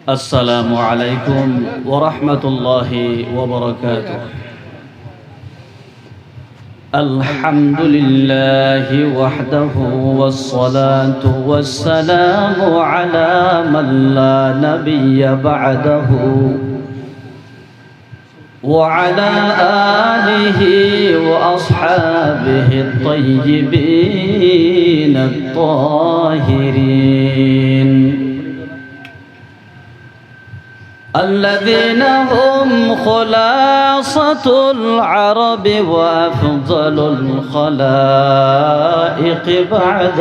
السلام عليكم ورحمة الله وبركاته. الحمد لله وحده والصلاة والسلام على من لا نبي بعده وعلى آله وأصحابه الطيبين الطاهرين الذين هم خلاصة العرب وأفضل الخلائق بعد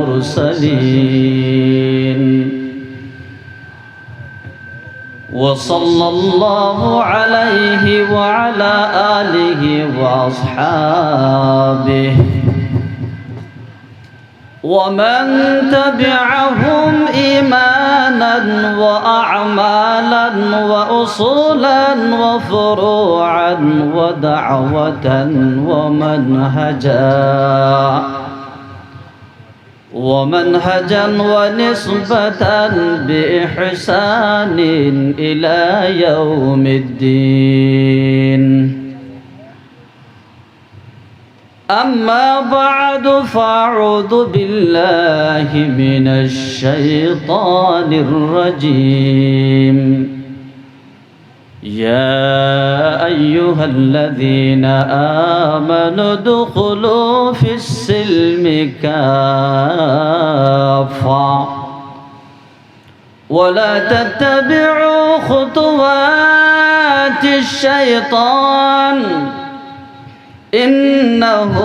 المرسلين. وصلى الله عليه وعلى آله وأصحابه ومن تبعهم إيمانا وأعمالا وأصولا وفروعا ودعوة ومنهجا ونسبة بإحسان إلى يوم الدين. أما بعد فأعوذ بالله من الشيطان الرجيم. يا أيها الذين آمنوا ادخلوا في السلم كافة ولا تتبعوا خطوات الشيطان إنه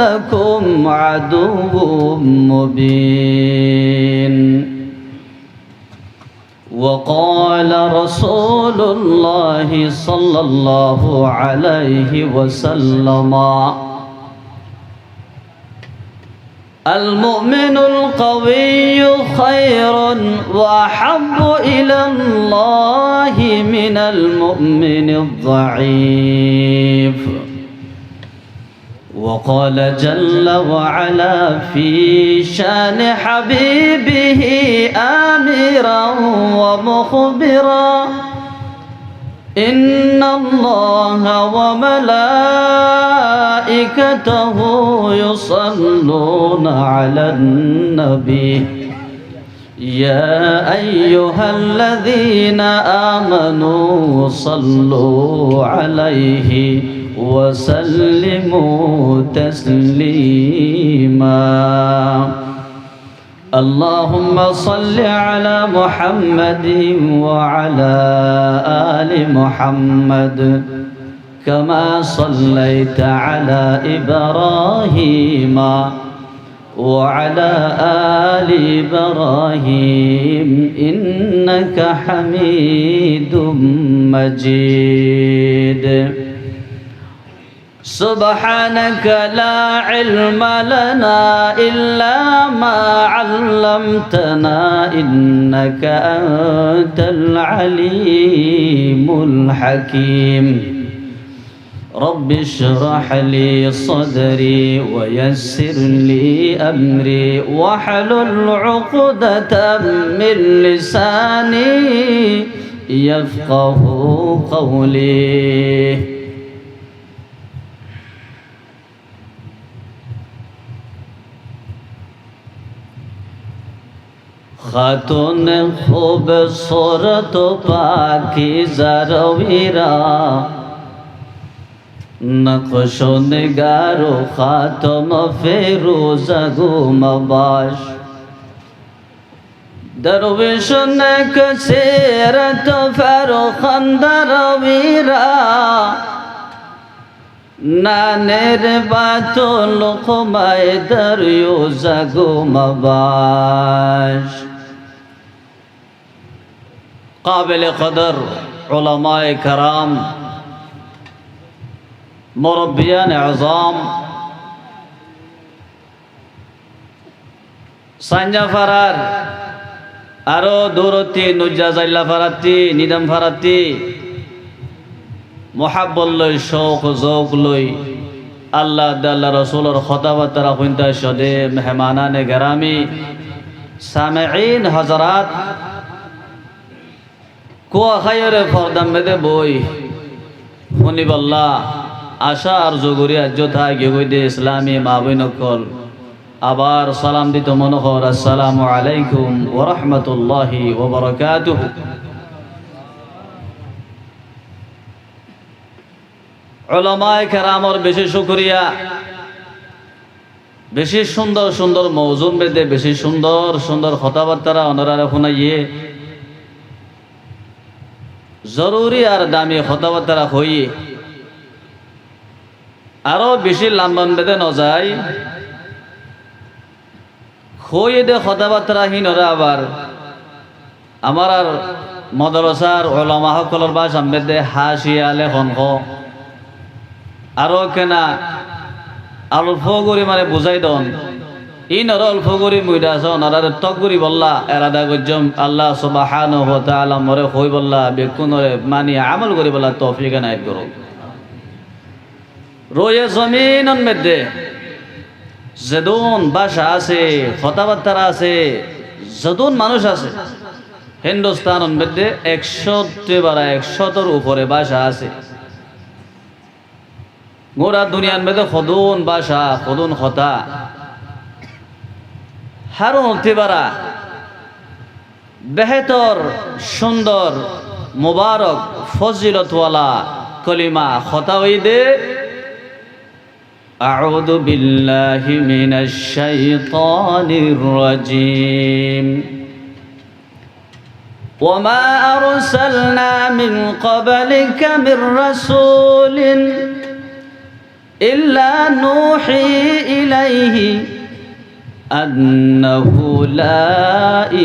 لكم عدو مبين. وقال رسول الله صلى الله عليه وسلم المؤمن القوي خير وأحب إلى الله من المؤمن الضعيف. وقال جل وعلا في شان حبيبه آمرا ومخبرا إن الله وملائكته يصلون على النبي يا أيها الذين آمنوا صلوا عليه وسلموا تسليما. اللهم صل على محمد وعلى آل محمد كما صليت على إبراهيم وعلى آل إبراهيم إنك حميد مجيد. سبحانك لا علم لنا إلا ما علمتنا إنك أنت العليم الحكيم. رب اشرح لي صدري ويسر لي أمري واحلل عقدة من لساني يفقه قولي. খাতুন খুবসুরত পাকিজা রবিরা নকশ নিগারো খাতম ফেরোজা গুমবাস দরবেশ নকশেরত ফরখন্দর রবিরা নানের বাতুল খুমায় দরিয়োজা গুমবাস। কাবিল কদর উলামায়ে کرام মুরব্বিয়ান আযম সাঞ্জাফারার আরো দূরতি নুজা জাইল্লা ফারাতি নিদাম ফারাতি মহাব্বত লই শৌক জৌক লই আল্লাহ আল্লাহ রসুলের খতাবার্তা শুনতে সদে মেহমানানে গেরামি সামেঈন হযরত কুয়া খাইরে ফরদাম বেদে বই শুনি বল্লা আশা আর জগুরি আজ থাই গিয়ে দে ইসলামী মা বই নকল আবার সালাম দিত মনোহর আসসালামু আলাইকুম ওয়া রাহমাতুল্লাহি ওয়া বারাকাতুহু। উলামায়ে কেরামর বেশি শুকরিয়া, বেশি সুন্দর সুন্দর মৌজুম বেদে বেশি সুন্দর সুন্দর কথাবার্তা অনরারে শুনাইয়ে জরুরি আর দামি কথাবার্তা হইয়ে আরো বেশি লাম্বান বেদে নজায় হইয়ে দে কথাবার্তা হিনরা আবার আমার আর মদরসার ওলামা সকলের বা সামনে দে হাসিয়া লেখন আরো কেনা অল্প করে মানে বুঝাই দন ইনর অল্প করে মুইডা আছে ওনারা তক করি বললা এরাদা গজ্জম আল্লাহ সুবহানাহু ওয়া তাআলা মরে হই বললা বেকুনরে মানি আমল করি বললা তৌফিক এনায়েত করো। রয়ে জমিনন মধ্যে যদুন ভাষা আছে কথাবার্তা আছে যদুন মানুষ আছে হিন্দুস্তানের মধ্যে 100-100 উপরে ভাষা আছে। গোড়া দুনিয়ার মধ্যে খদুন ভাষা খদুন কথা হারুন তিবারা বেহতর সুন্দর মুবারক ফজিলতওয়ালা কলিমা কথা হই দে আউযু বিল্লাহি মিনাশ শাইতানির রাজিম ওয়ামা আরসালনা মিন ক্বাবলিকা মির রাসূলিন ইল্লা নূহি ইলাইহি আন্নাহু লা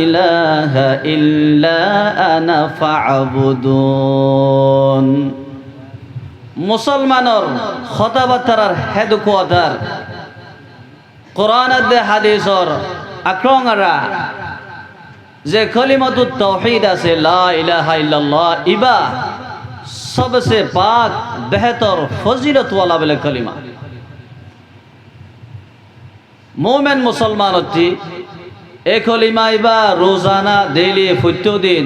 ইলাহা ইল্লা আনা ফা'বুদুন। মুসলমানের কথাবার্তার হেডকোয়ার্টার কোরআন দে হাদিসর আক্রমণরা যে কলিমাতুত তাওহীদ আছে লা ইলাহা ইল্লাল্লাহ ইবা सबसे पाक बेहतर फजीलत वाला बले कलिमा मोमेन मुसलमान होती ए कलिमा इबा रोजाना डेली फुट्टो दिन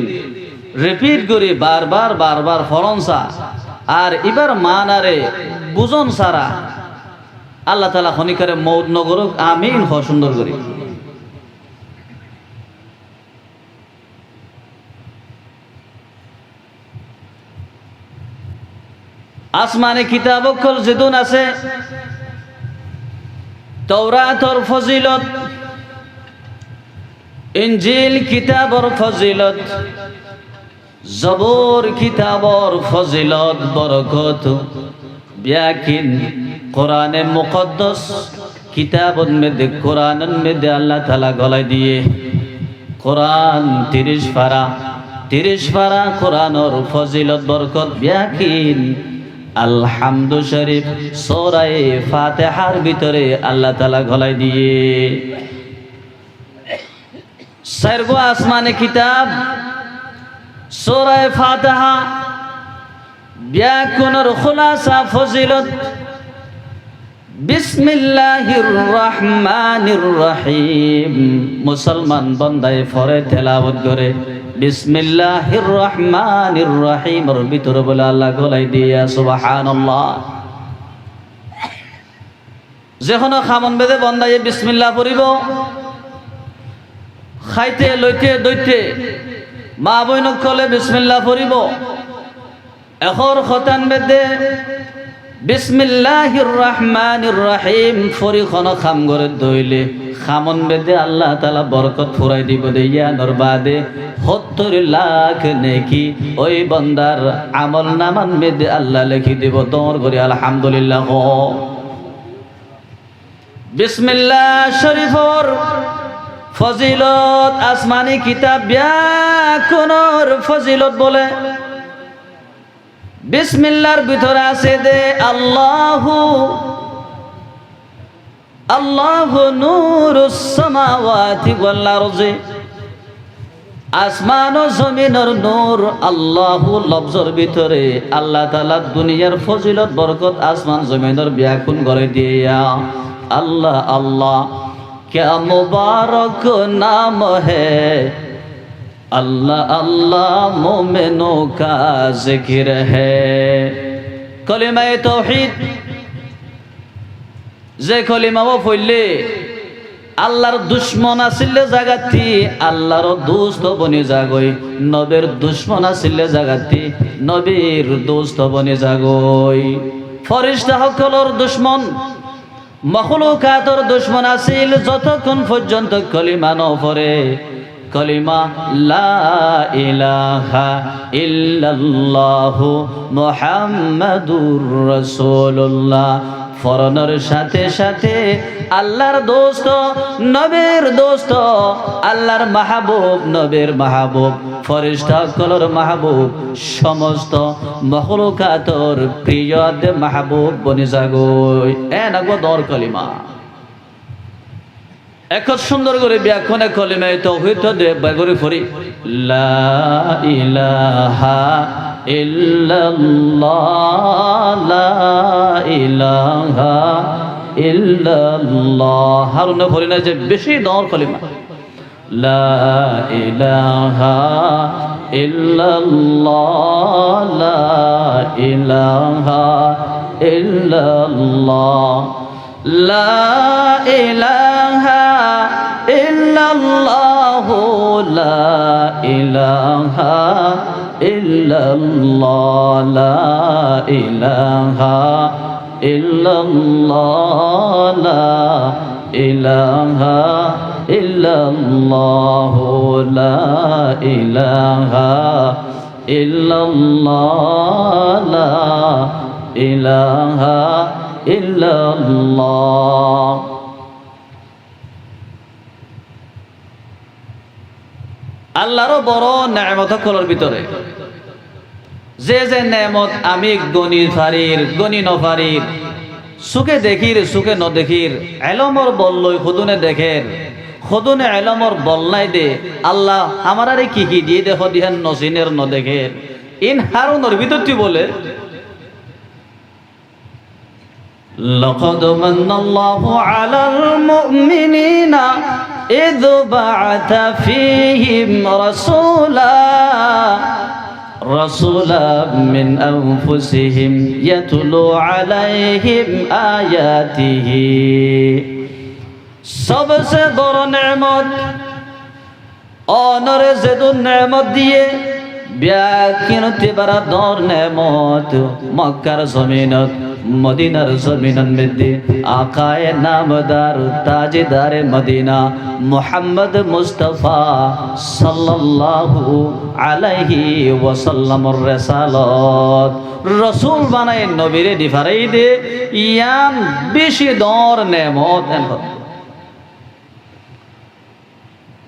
रिपीट करी बार बार फरनसा और इबार मानारे बुझन सारा আল্লাহ তাআলা খনিকারে মউত নগরক আমিন হ সুন্দর করি। আসমানে কিতাব অক্ষর যেদুন আছে তওরাতর ফজিলত ইনজিল কিতাবর ফজিলত জবুর কিতাবর ফজিলত বরকত ব্যাকিন কোরআনে মুকদ্দাস কিতাবন মধ্যে কোরআনন মধ্যে আল্লাহ তাআলা গলায় দিয়ে কোরআন 30 পারা কোরআনর ফজিলত বরকত ব্যাকিন আলহামদু শরীফ সূরা ফাতিহার ভিতরে আল্লাহ তাআলা গলায় দিয়ে সারগো আসমানে কিতাব সূরা ফাতিহা ব্যাকরণের খুলাসা ফজিলত বিসমিল্লাহির রহমানির রহিম মুসলমান বান্দায় পড়ে তেলাওয়াত করে বিসমিল্লাহির রহমানির রহিম এর ভিতরে বলে আল্লাহ গলায় দিয়া সুবহানাল্লাহ। যখন খামন বেদে বান্দায় বিসমিল্লাহ পড়িব খাইতে লইতে দইতে মা বইনক কলে বিসমিল্লাহ পড়িব এখর খতান বেদে বিসমিল্লাহির রহমানির রহিম ফরিখন খাম করে দইলে খামন বেদে আল্লাহ তাআলা বরকত ফুরাই দিব দেয়া নরবাদে 70 লাখ নেকি ওই বান্দার আমল নামান বেদে আল্লাহ লিখি দিব তোর করে আলহামদুলিল্লাহ। বিসমিল্লাহ শরীফর ফজিলত আসমানি কিতাব ব্যাকরণের ফজিলত বলে বিসমিল্লাহর ভিতরে আছে দে আল্লাহু নূরুস সামাওয়াতি ওয়াল আরজি আসমান ও জমিনের নূর আল্লাহু লফজের ভিতরে আল্লাহ তাআলা দুনিয়ার ফজিলত বরকত আসমান জমিনের ব্যাকুল করে দিয়া अल्लाह अल्लाह क्या मुबारक नाम है अल्लाह अल्लाह मोमिनों का जिक्र है। कलिमा तौहीद যে কলিমাও পড়লে আল্লাহর দুশ্মন আসিলে জাগাতি আল্লাহর দোস্ত বনি যাগই, নবীর দুশ্মন আসিলে জাগাতি নবীর দোস্ত বনি যাগই। ফেরেশতা সকলের দুশ্মন, মখলুকাতের দুশ্মন আসিল যতক্ষণ পর্যন্ত কলিমা ন পড়ে। কলিমা লা ইলাহা ইল্লাল্লাহু মুহাম্মাদুর রাসূলুল্লাহ ফরনের সাথে সাথে আল্লাহর দোস্ত, নবীর দোস্ত, আল্লাহর মাহবুব, নবীর মাহবুব, ফেরেশতা সকলের মাহবুব, সমস্ত মখলুকাতের প্রিয় মাহবুব বনি যাগই। নাগো দর কলিমা এক সুন্দর করে ব্যাখ্যানে কলিমায়ে তাওহীদ দে বাগরি ফরি লা ইলাহা ইল্লাল্লাহ লা ইলাহা ইল্লাল্লাহ। হারুনে ফরি না যে বেশি দর কলিমা লা ইলাহা ইল্লাল্লাহ লা ইলাহা ইল্লাল্লাহ লা ইলাহা ইল্লাল্লাহ লা ইলাহা ইল্লাল্লাহ লা ইলাহা ইল্লাল্লাহ লা ইলাহা ইল্লাল্লাহ লা ইলাহা ইল্লাল্লাহ লা ইলাহা ইল্লাল্লাহ। আল্লাহর বড় নেয়ামত সকলের ভিতরে যে যে নেয়ামত আমি গনি ফারির গনি নফারির, সুখে দেখির সুখে ন দেখির, এলমর বললই খুদুনে দেখের খুদুনে এলমর বলনাই দে আল্লাহ আমার আরে কি কি দিয়ে দেখো দিহান নসিনের ন দেখের। ইন হারুনের ভিতরটি বলে لقد من الله على المؤمنين إذ بعث فيهم رسولا من أنفسهم يتلو عليهم آياته। सबसे बड़ नेमत অনরে যেদুন নেমত দিয়ে ব্যাখ্যানতে বারা দর নেমত মক্কার জমিনত মদিনার জমিনের মধ্যে আকায়ে নামদার তাজদারে মদিনা মুহাম্মদ মুস্তাফা সাল্লাল্লাহু আলাইহি ওয়াসাল্লামের রিসালাত রাসূল বানায় নবীরে দিফারাই দে ইয়াম বেশি দর নেমত।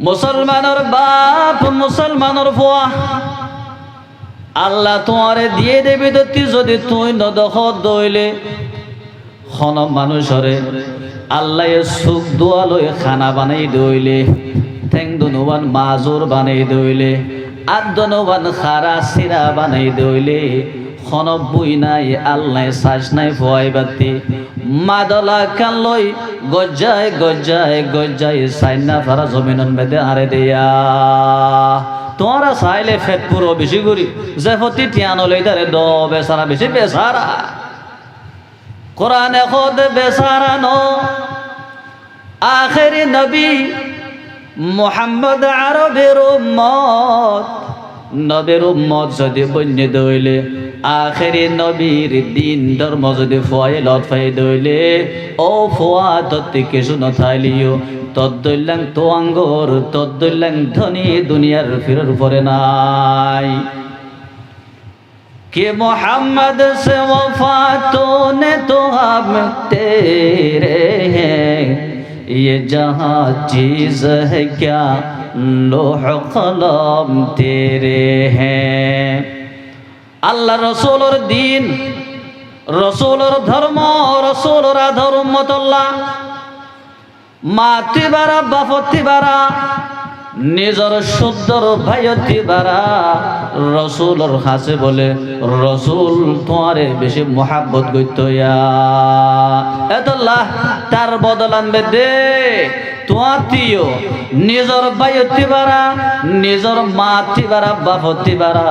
মুসলমানের বাপ মুসলমানের ফুয়া আল্লাহ তোমারে দিয়ে দেবে দত্তি যদি তুই নদখ দইলে খন মানুষরে আল্লাহ সুখ দোয়ালয় খানা বানাই দইলে ঠেং দনুবান মাজুর বানাই দইলে আদনবান খারা সিরা বানাই দইলে খন বুই নাই আল্লাহ শ্বাস নাই ফুয়াই বাতি মাদলা কান লই গজ্জায় গজ্জায় গজ্জায় সাইনা ফারা জমিনন বেদে আরে দেয়া তোরা চাইলে ফেট পুরো বেশি করি যে ফতি টিয়ানো লইদারে দ বেচারা বেশি বেচারা কোরআনে খোদ বেচারা ন আখেরি নবী মুহাম্মদ আরবের উম্মত নবীর উম্মত যদি বন্য দইলে আখেরি নবীর দিন ধর্ম যদি ফুয়াই লটফাই দইলে ও ফুয়া তত্তি কিছু নথাইলিও তদ্দৈল্যাং তো আঙ্গর তদ্দৈল্যাং ধনী দুনিয়ার ফিরর পরে নাই। कि मोहम्मद से वफा तूने तो हम तेरे हैं ये जहाँ चीज है क्या लोह कलम तेरे हैं। আল্লাহ রসুলের দিন রসুলের ধর্ম রসুলের ধর্মতল্লাহ মাতি বারা বাপতি বারা নিজর শুদ্ধর ভাইয়তি বারা রসুলের হাসে বলে রসুল তোমারে বেশি মোহাব্বত গইতয়া এতল্লাহ তার বদলান দে তোয়াতিও নিজর ভাই হতে পারা, নিজর মা হতে পারা, বাপ হতে পারা,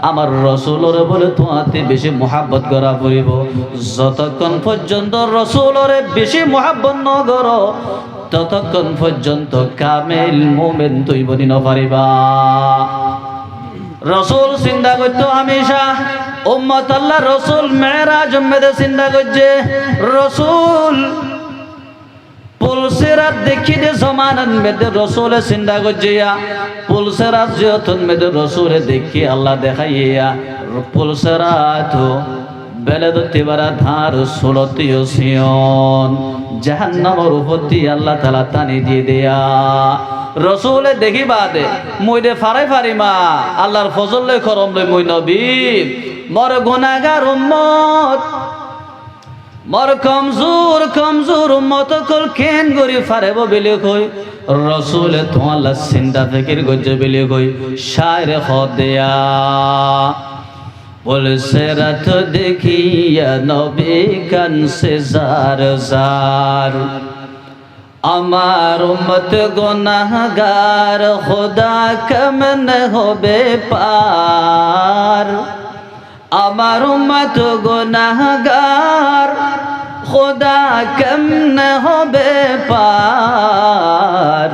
আমার রসুলরে বলে তোয়াতে বেশি মোহাব্বত করা পড়িব। যতক্ষণ পর্যন্ত রসুলরে বেশি মোহাব্বত নগর, ততক্ষণ পর্যন্ত কামেল মোমেন তুই বনি নপারিবা। রসুল চিন্তা করতো হামেশা উম্মত আল্লাহ রসুল মেরাজ উম্মেদে চিন্তা করছে রসুল পুলসেরাত দেখি দে জমানান মেদে রসুলে চিন্তা করছে পুলসেরাত যতন মেদে রসুলে দেখি আল্লাহ দেখাইয়া পুলসেরাত বেলে দতে বারা ধার সুলতিও সিয়ন জাহান্নামের উপর দিয়ে আল্লাহ তাআলা টানি দিয়ে দেয়া। রসুলে দেখিবা দে মই দে ফারে ফারিমা আল্লাহর ফজল লই করম লই মই নবী মর গুনাহগার উম্মত মর কমজোর কমজোর উম্মত কল কেন গরি ফারেব বেলে কই রসুলে তো আল্লাহ চিন্তা ফিকির গজ্জে বেলে কই শায়রে খদেয়া পুলসেরাত দেখিয়া নবী কান সে জার জার আমার উম্মত গুনাহগার খোদা কেমন হবে পার, আমার উম্মত গুনাহগার খোদা কেমন হবে পার।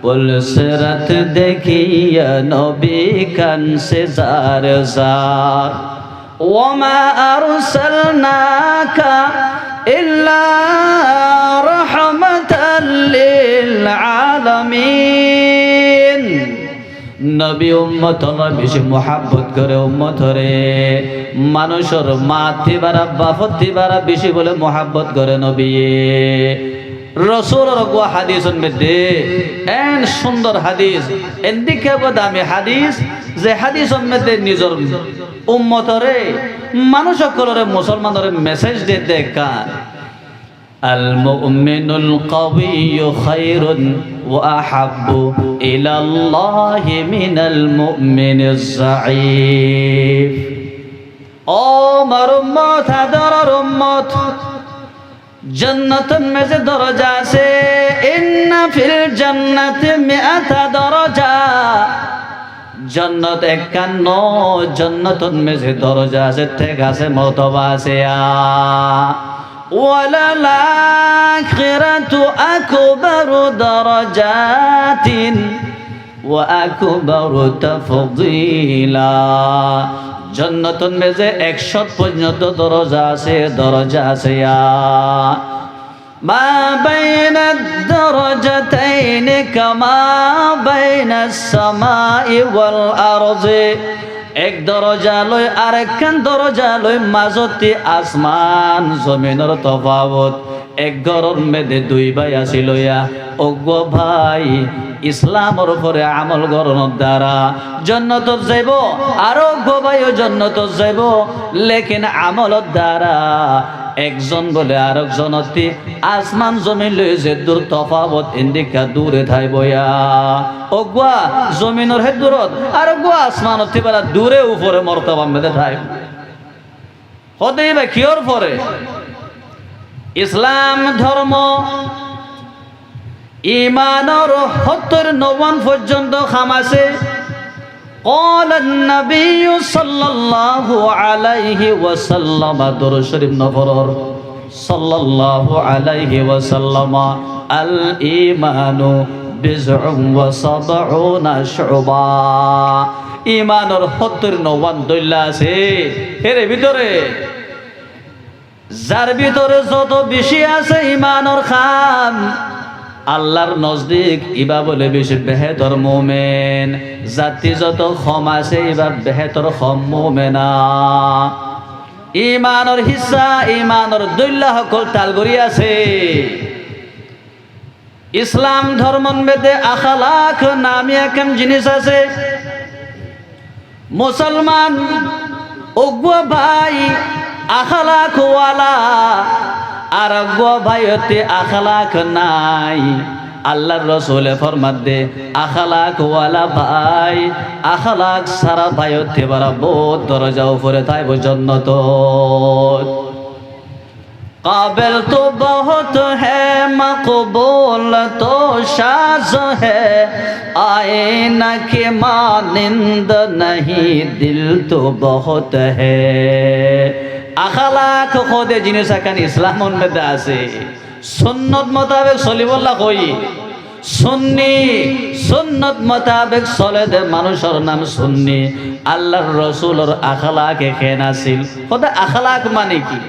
পুলসেরাত দেখিয়া নবী কান সে জার জার ওমা আরসালনাকা ইল্লা রাহমাতাল লিল আলামিন। নবী উম্মতরে বেশি মোহাব্বত করে উম্মতরে মানুষের মা তিবারা বাপ তিবারা বেশি বলে মোহাব্বত করে নবী। রসুলের গোয়া হাদিসের মধ্যে এন সুন্দর হাদিস এদিকে দামি হাদিস যে হাদিসের মধ্যে নিজের উম্মতরে মানুষ সকলের মুসলমানের মেসেজ দিয়ে দেখা আল মুমিনুল কাওয়িয়্যু খায়রুন ওয়া আহাব্বু ইলাল্লাহি মিনাল মুমিনিজ যায়ীফ। ও আমার উম্মত আদরের উম্মত জান্নাতের মেজে দরজা আছে ইন্না ফিল জান্নাতি মিআতা দরজা। জান্নাত 51 জান্নাতের মেজে দরজা আছে ঠিক আছে মর্তবা আছে ওয়ালাল আখিরাতু আকবারু দারাজাতিন ওয়া আকবারু তাফদীলা। জান্নাতুন মেজে 100 পর্যন্ত দরজা আছে দরজা আছে মা বাইনাদ দারাজাতাইন কামা বাইনাস সামাই ওয়াল আরজি। এক দরজা লই আরেকখান দরজা লই মাজতে আসমান জমিনের তফাওত। এক ঘরের মেদে দুই ভাই আছিল ওগো ভাই ইসলামের উপরে আমল গরনের দ্বারা জান্নাতত যাইব আরো গো ভাইও জান্নাতত যাইব লেকিন আমলের দ্বারা একজন বলে আরেকজনতি আসমান জমিন লই যে দূর তফাওত ইন্দিকা দূরে থাইবয়া ওগা জমিনের হে দূরত আর গো আসমান অতিবারা দূরে উপরে মর্তবা মেদে থাইব হতেই বা কিয়র পরে ইসলাম ধর্ম ইমানের 70-90 পর্যন্ত খাম আছে। قال النبي صلى الله عليه وسلم درود শরীফ নফরর صلى الله عليه وسلم الإيمان بضع وسبعون شعبة। ইমানের 70-90 দইলা আছে এর ভিতরে যার ভিতরে যত বেশি আছে ইমানের খাম আল্লাহর নজদিক ইবা বলে বেশি বেহেতর মুমিন। জাতি যত কম আছে ইবা বেহেতর কম মুমিনা। ইমানের হিস্সা ইমানের দৈল্লা সকল তালগরি আছে। ইসলাম ধর্মন বেদে আখলাক নামে একম জিনিস আছে। মুসলমান ওগো ভাই আখলাক ওয়ালা আর গো ভাইতে আখলাক নাই। আল্লাহর রাসূলে ফরমান দে আখলাক ওয়ালা ভাই আখলাক সারা ভাইতে বড় বহুত দরজা উপরে তাইব জান্নাত। काबिल तो बहुत है मकबूल तो शाज है आईना के मानिंद नहीं दिल तो बहुत है আখালাক খোদে জিনিস এখান ইসলামর মধ্যে আছে সুন্নত মোতাবেক চলিবলা কই সুন্নি সুন্নত মোতাবেক চলে দে মানুষের নাম সুন্নি আল্লাহর রাসূলের আখালাক এখানে আছিল খোদা আখালাক মানে কি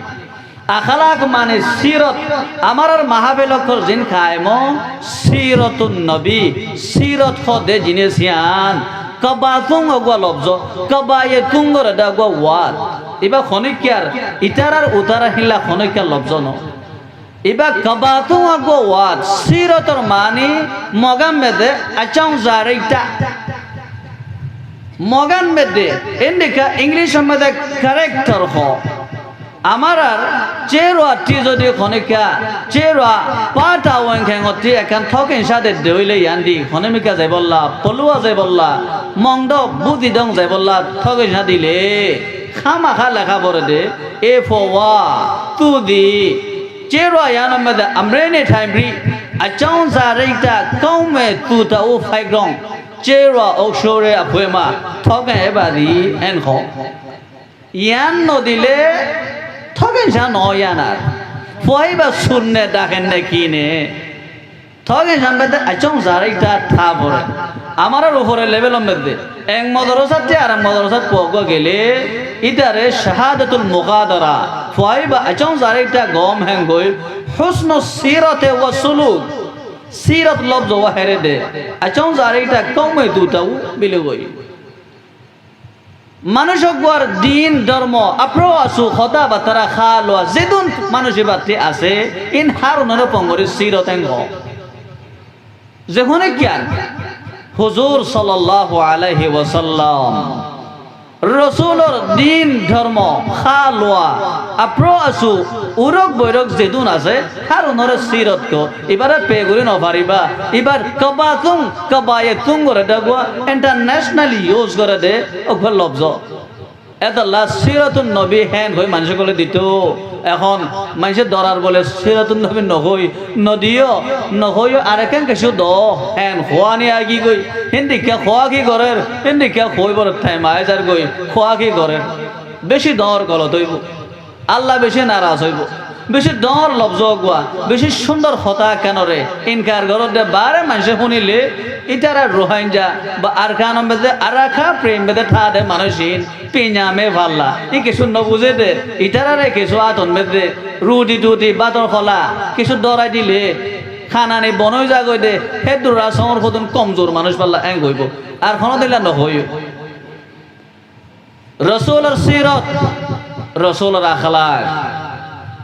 আখালাক মানে সিরত আমার আর মাহফিলকর জিন খায়মো সিরতুন নবী সিরত খোদে জিনিস ইয়ান কবাতুং অগwa লব্জ কবায়ে তুঙ্গর দাগwa ওয়াদ ইবা খনিকিয়ার ইতারার উতারা হিলা খনিকিয়ার লব্জ ন ইবা কবাতুং অগwa ওয়াদ সিরতর মানে মগাম মেদে আচাং জারিটা মগান মেদে ইন্ডিকা ইংলিশ মধ্যে ক্যারেক্টার হ আমার আর চেরোয়াটি যদি খনিকা চেরোয়া পাটা ওয়াংখাঙতি এখান থকেন সাদে দেইলে ইয়ান্দি খনেমিকা যাই বললা পলুয়া যাই বললা মংদ বুদি দং যাই বললা থকেন সা দিলে খামাখা লেখা পড়ে দে এ ফওয়া তুদি চেরোয়া ইয়ান মধ্যে আমরেনে টাইমরি আচাং জারেইটা কৌমে তুতা ও ফাইগ্রং চেরোয়া অক্ষরে আফুয়েমা থকেন এবাদি এন খ ইয়ান নদিলে থকেন সা নয়ানার ফুয়াইবা শুননে ডাকেন না কিনে থকেন সামনে আচং জারিটা থা পড়ে আমার উপরে লেভেল মধ্যে এক মদরসাতে আর মদরসাত পগো গেলে ইতারে শাহাদাতুল মুগাদারা ফুয়াইবা আচং জারিটা গম হ্যাং গই হুসনু সিরাতে ওয়া সুলুক সিরাত লফজ ওয়া হেরে দে আচং জারিটা কমে দুটাও বিলে গই মানুষকবার দিন ধর্ম আপ্র আসু খদা বাতারা খা লোয়া যেদুন মানুষের বাতি আছে ইন হারুনের পঙ্গরে সিরতেন যেখানে জ্ঞান হুজুর সাল্লাল্লাহু আলাইহি ওয়াসাল্লাম রসুলর দিন ধর্ম খা লোয়া আপ্র আসু উরক বৈরক যেদুন আছে হারুনের সিরত কো এবারে পেগুরি নভারিবা এবার কবাতুং কবায়ে তুং করে দাগুয়া ইন্টারন্যাশনালি ইউজ করে দে ওগল লফজ এদাল্লাহ সিরাতুন নবী হেন হই মানুষ বলে দিত এখন মানুষের দরার বলে সিরাতুন নবী নহই নদিও নহই আরেকেন কিছু দ হেন খোয়ানি আগি গই হিন্দি কে খোয়া কি করে হিন্দি কে খই বড় ঠাই মায় যার গই খোয়া কি করে বেশি দর গলত হইব আল্লাহ বেশি নারাজ হইব বেশি দর লফজ গুয়া বেশি সুন্দর কথা কেন রে ইনকার গরত দে বারে মানুষে শুনিলে ইটারা রোহিঙ্গা বা আর খান বেদে আরাখা প্রেম বেদে থা দে মানুষিন পিñামে ভাল্লা ই কিছু নবুঝে দে ইটারা রে কিছু আতন বেদে রুটি টুটি বাতর খলা কিছু দরাই দিলে খানানি বনই যাগই দে হে দুরা সমর খদন কমজোর মানুষ পাল্লা এং হইব আর কোনো দিলা নহই রাসূলের সিরাত রাসূলের আখলাক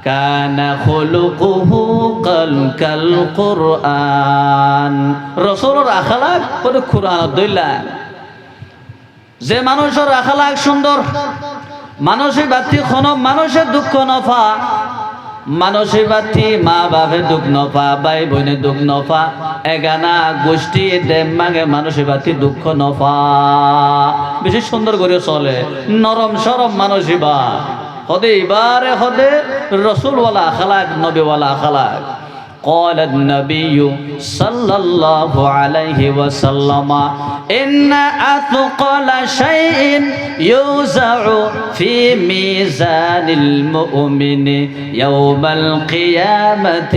কানা খুলুকুহু কাল কুরআন রাসূলের আখলাক পুরো কুরআনত দইলা যে মানুষের আখলাক সুন্দর মানুষের বাতি খন মানুষের দুঃখ নফা মানুষের বাতি মা বাপের দুঃখ নফা ভাই বোনের দুঃখ নফা এগানা গোষ্ঠী দেম মাগে মানুষের বাতি দুঃখ নফা বেশি সুন্দর করে চলে নরম সরম মানুষই বা হদে এবারে হদে রসুলওয়ালা আখলাক নবীওয়ালা আখলাক قال النبي صلى الله عليه وسلم إن أثقل شيء يوزع في ميزان المؤمن يوم القيامة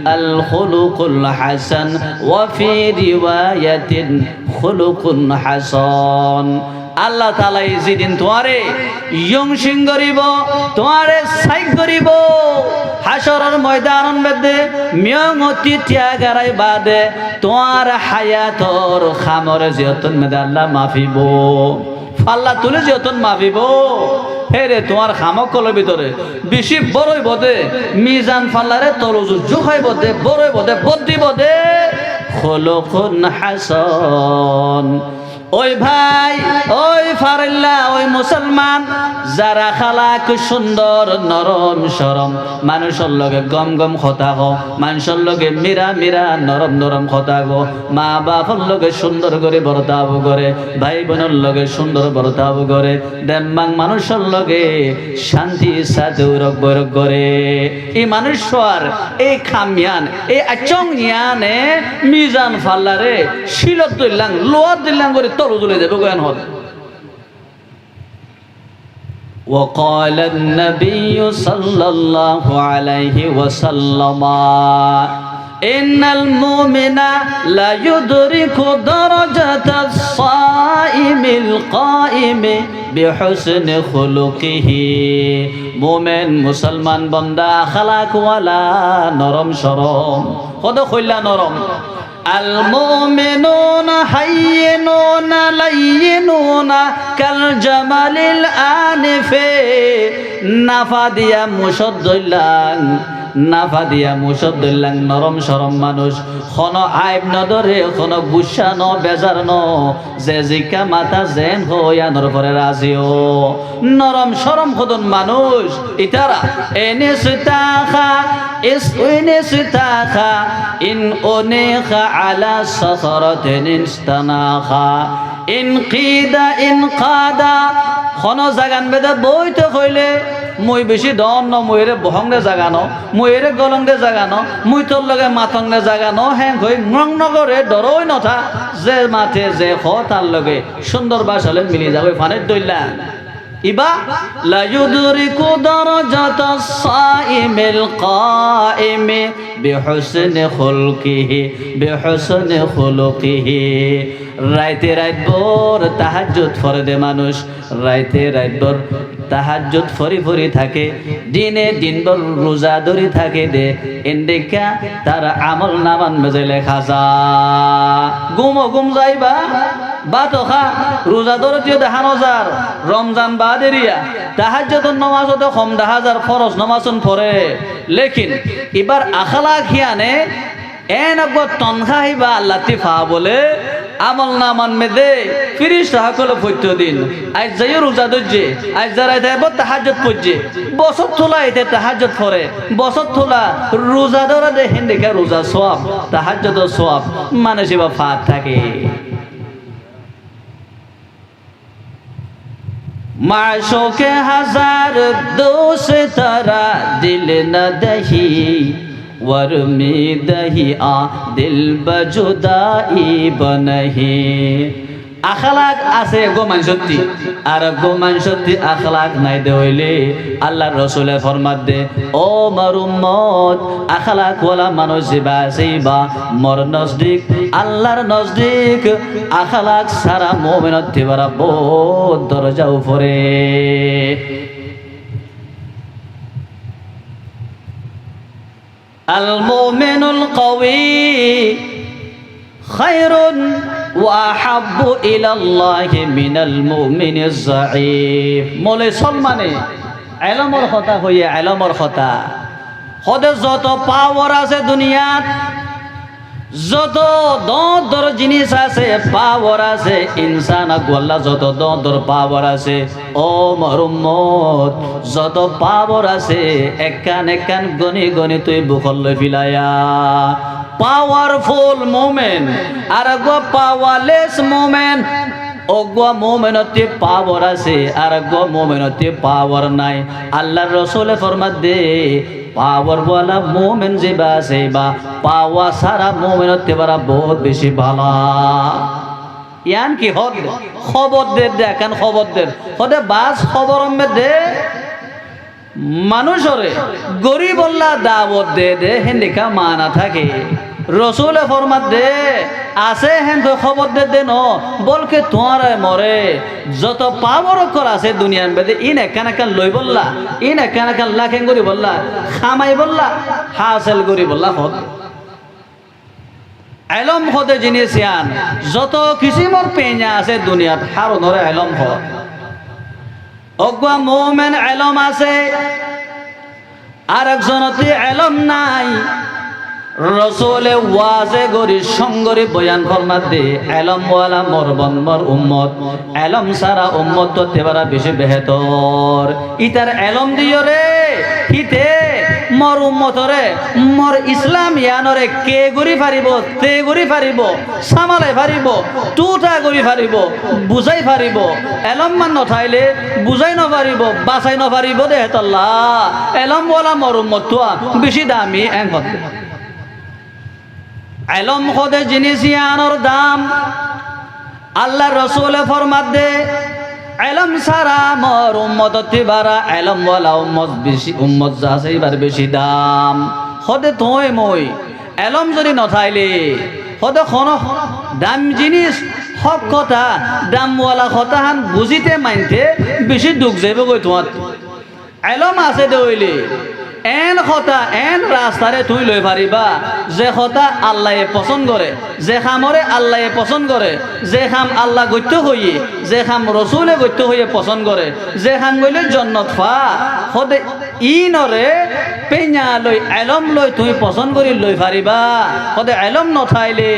الخلق الحسن وفي رواية خلق حسن আল্লাহ তাআলা যেদিন তোমারে ইয়ংশিং করিব তোমারে সাইক করিব হাসরের ময়দানের মধ্যে মিয়ংতি ত্যাগারাই বাদে তোমার হায়াতর খামর যতন মধ্যে আল্লাহ মাফিব আল্লাহ তুলে যতন মাফিব হেরে তোমার খামক কলের ভিতরে বেশি বড়ই বদে মিজান ফাল্লারে তরজু জুখাই বদে বড়ই বদে বদ্দি বদে খুলুকুন হাসান ওই ভাই ওই ফারিল্লা ওই মুসলমান যারা খালাক সুন্দর নরম সরম মানুষের লগে গম গম কথা গো মানুষের লগে মীরা মীরা নরম নরম কথা গো মা বাপর লগে সুন্দর করে বর্তাব করে ভাই বোনের লগে সুন্দর বর্তাব করে দেম্বাং মানুষের লগে শান্তি সাথে উরক বরক করে এই মানুষর এই খামিয়ান এই আচং ইয়ানে মিজান ফাল্লারে শিলত দিলাং লোয়ার দিলাং করে তরু তুলে দেবে গোয়ান হল وقال النبي صلى الله عليه وسلم إن المؤمن لا يدرك درجة الصائم القائم بحسن خلقه مومن مسلمان بندا خلاق ولا نرم شرم خدا خلا نرم المؤمنون حينون لينون كالجمل الآنف نفاديا مشدلان নাফাদিয়া মুসদ্দুল্লাহ নরম সরম মানুষ খন আইব নদরে খন গুসা ন বেজার ন যে জিকা মাথা জেন হইয়ানোর পরে রাজিও নরম সরম খদন মানুষ ইতারা এনে সিতাখা ইস ওইনে সিতাখা ইন ওনেখা আলা সসরতিন ইস্তানাখা ইন কিদা ইন কাদা খন জাগান বেদা বইতে কইলে মই বেশি দন ন মইরে বহংরে জাগানো মইরে গলংরে জাগানো মুই তোর লগে মাথংরে জাগানো হ্যাং হই নং নগরে ডরই নথা যে মাঠে যে খ তার লগে সুন্দর বাসালে মিলি যাবে ফানের দইলা ইবা লা ইউদরিকু দারাজাতাস সাইমিল কাইমি বিহুসনি খুলুকিহি রাইতে রাত ভোর তাহাজ্জুদ ফরদে মানুষ রাইতে রাত ভোর তাহাজ্জুদ ফরি থাকে দিনে দিনভর রোজা ধরি থাকে দে এন্ডিকা তার আমল নামান মেজে লেখা যা গুম যাইবা বাতো খা রোজা ধরতিও দেখানো যার রমজান বাদেরিয়া তাহাজ্জুদ নামাজতে কম দেখা যার ফরজ নামাজন পড়ে লেকিন এবার আখলাক হিয়ানে এন আগত তনখা হিবা লাতিফা বলে আমল নামান মেদে ফিরিস্তা সকল প্রত্যেকদিন আজ যাই রোজা ধরছে আজ যারা এবার তাহাজ্জুদ পড়ছে বছর তোলা এতে তাহাজ্জুদ পড়ে বছর তোলা রোজা ধরা দে হিন্দিকা রোজা সওয়াব তাহাজ্জুদ সওয়াব মানুষ এবার ফাঁক থাকে মাশোকে হাজার দোষ তারা দিল না দহি वरमी दही आ दिल बजुदाई बनही আখলাক আছে গোমান সত্যি আর গোমান সত্যি আখলাক নাই দে হইলে আল্লাহর রাসূলে ফরমাত দে ও মার উম্মত আখলাক ওয়ালা মানুষ জিবা জিবা মর নজদিক আল্লাহর নজদিক আখলাক সারা মুমিনত তিবারা বহুত দরজা উপরে المؤمن القوي خير وأحب إلى الله من المؤمن الضعيف مولا سلمانه علمর কথা হইয়ে علمর কথা খোদে যত পাওয়ার আছে দুনিয়াত যত দর জিনিস আছে পাওয়ার আছে ইনসান আল্লাহ যত দর পাওয়ার আছে ও মরুম্মত যত পাওয়ার আছে একান গনি গনি তুই বুকল ফিলায়া পাওয়ারফুল মোমেন্ট আর গো পাওয়ারলেস মোমেন্ট অগো মোমেনতে পাওয়ার আছে আর গো মোমেনতে পাওয়ার নাই আল্লাহর রাসূল ফরমাত দে পাওয়ার ওয়ালা মোমেন যেবা সেবা পাওয়া সারা মোমেনতে বারা বহুত বেশি ভালা ইয়ান কি হদ খবর দে দেখেন খবর দে হদে বাস খবর দে মানুষরে গরিব আল্লাহ দাওয়াত দে হেন্দিকা মানা থাকে রসুলে ফরমাত দে আছে হেন তো খবর দে ন বলকে তোমার মরে যত পাওয়ার কর আছে দুনিয়ার বেদে ইন একান লই বললা ইন একান লাখেন করি বললা খামাই বললা হাসেল করি বললা হদ এলম হদে জিনিস ইয়ান যত কিসিমর পেঞ্জা আছে দুনিয়াত হার ধরে এলম হদ অগা মোমেন এলম আছে আর একজনতে এলম নাই রসুলে ওয়াজে গরি সঙ্গরে বয়ান ফরমাত দে এলম ওয়ালা মোর বনমর উম্মত এলম সারা উম্মত তো তেবারা বেশি বেহতর ইতার এলম দিও রে হিতে মোর উম্মতরে মোর ইসলাম ইয়ানরে কে গরি পারিব তে গরি পারিব সামালে পারিব টুটা গরি পারিব বুঝাই পারিব এলম মান নথাইলে বুঝাই নপারিব বাঁচাই নপারিব দে হেতল্লাহ এলম ওয়ালা মোর উম্মত তো বেশি দামি এন হতে এলম খোদে জিনিস ইয়ানোর দাম আল্লাহ রসুলে ফরমাত দে এলম সারা মোর উম্মত তিবারা এলম ওয়ালা উম্মত বেশি উম্মত যাছে এবার বেশি দাম খোদে তোই মই এলম যদি নথাইলে খোদে খন দাম জিনিস হক কথা দামওয়ালা কথা হান বুঝিতে মানতে বেশি দুঃখ যাইব গই তোমার এলম আছে দইলে এন কথা এন রাস্তারে তুই লই পারিবা যে কথা আল্লাহে পছন্দ করে যে খামরে আল্লাহে পছন্দ করে যে খাম আল্লাহ গত্য হইয়ে যে খাম রসুলে গত্য হইয়ে পছন্দ করে যে খাম গইলে জন্নত ফা সদে ই নরে পেñা লই এলম লই তুই পছন্দ করি লই পারিবা সদে এলম নথাইলে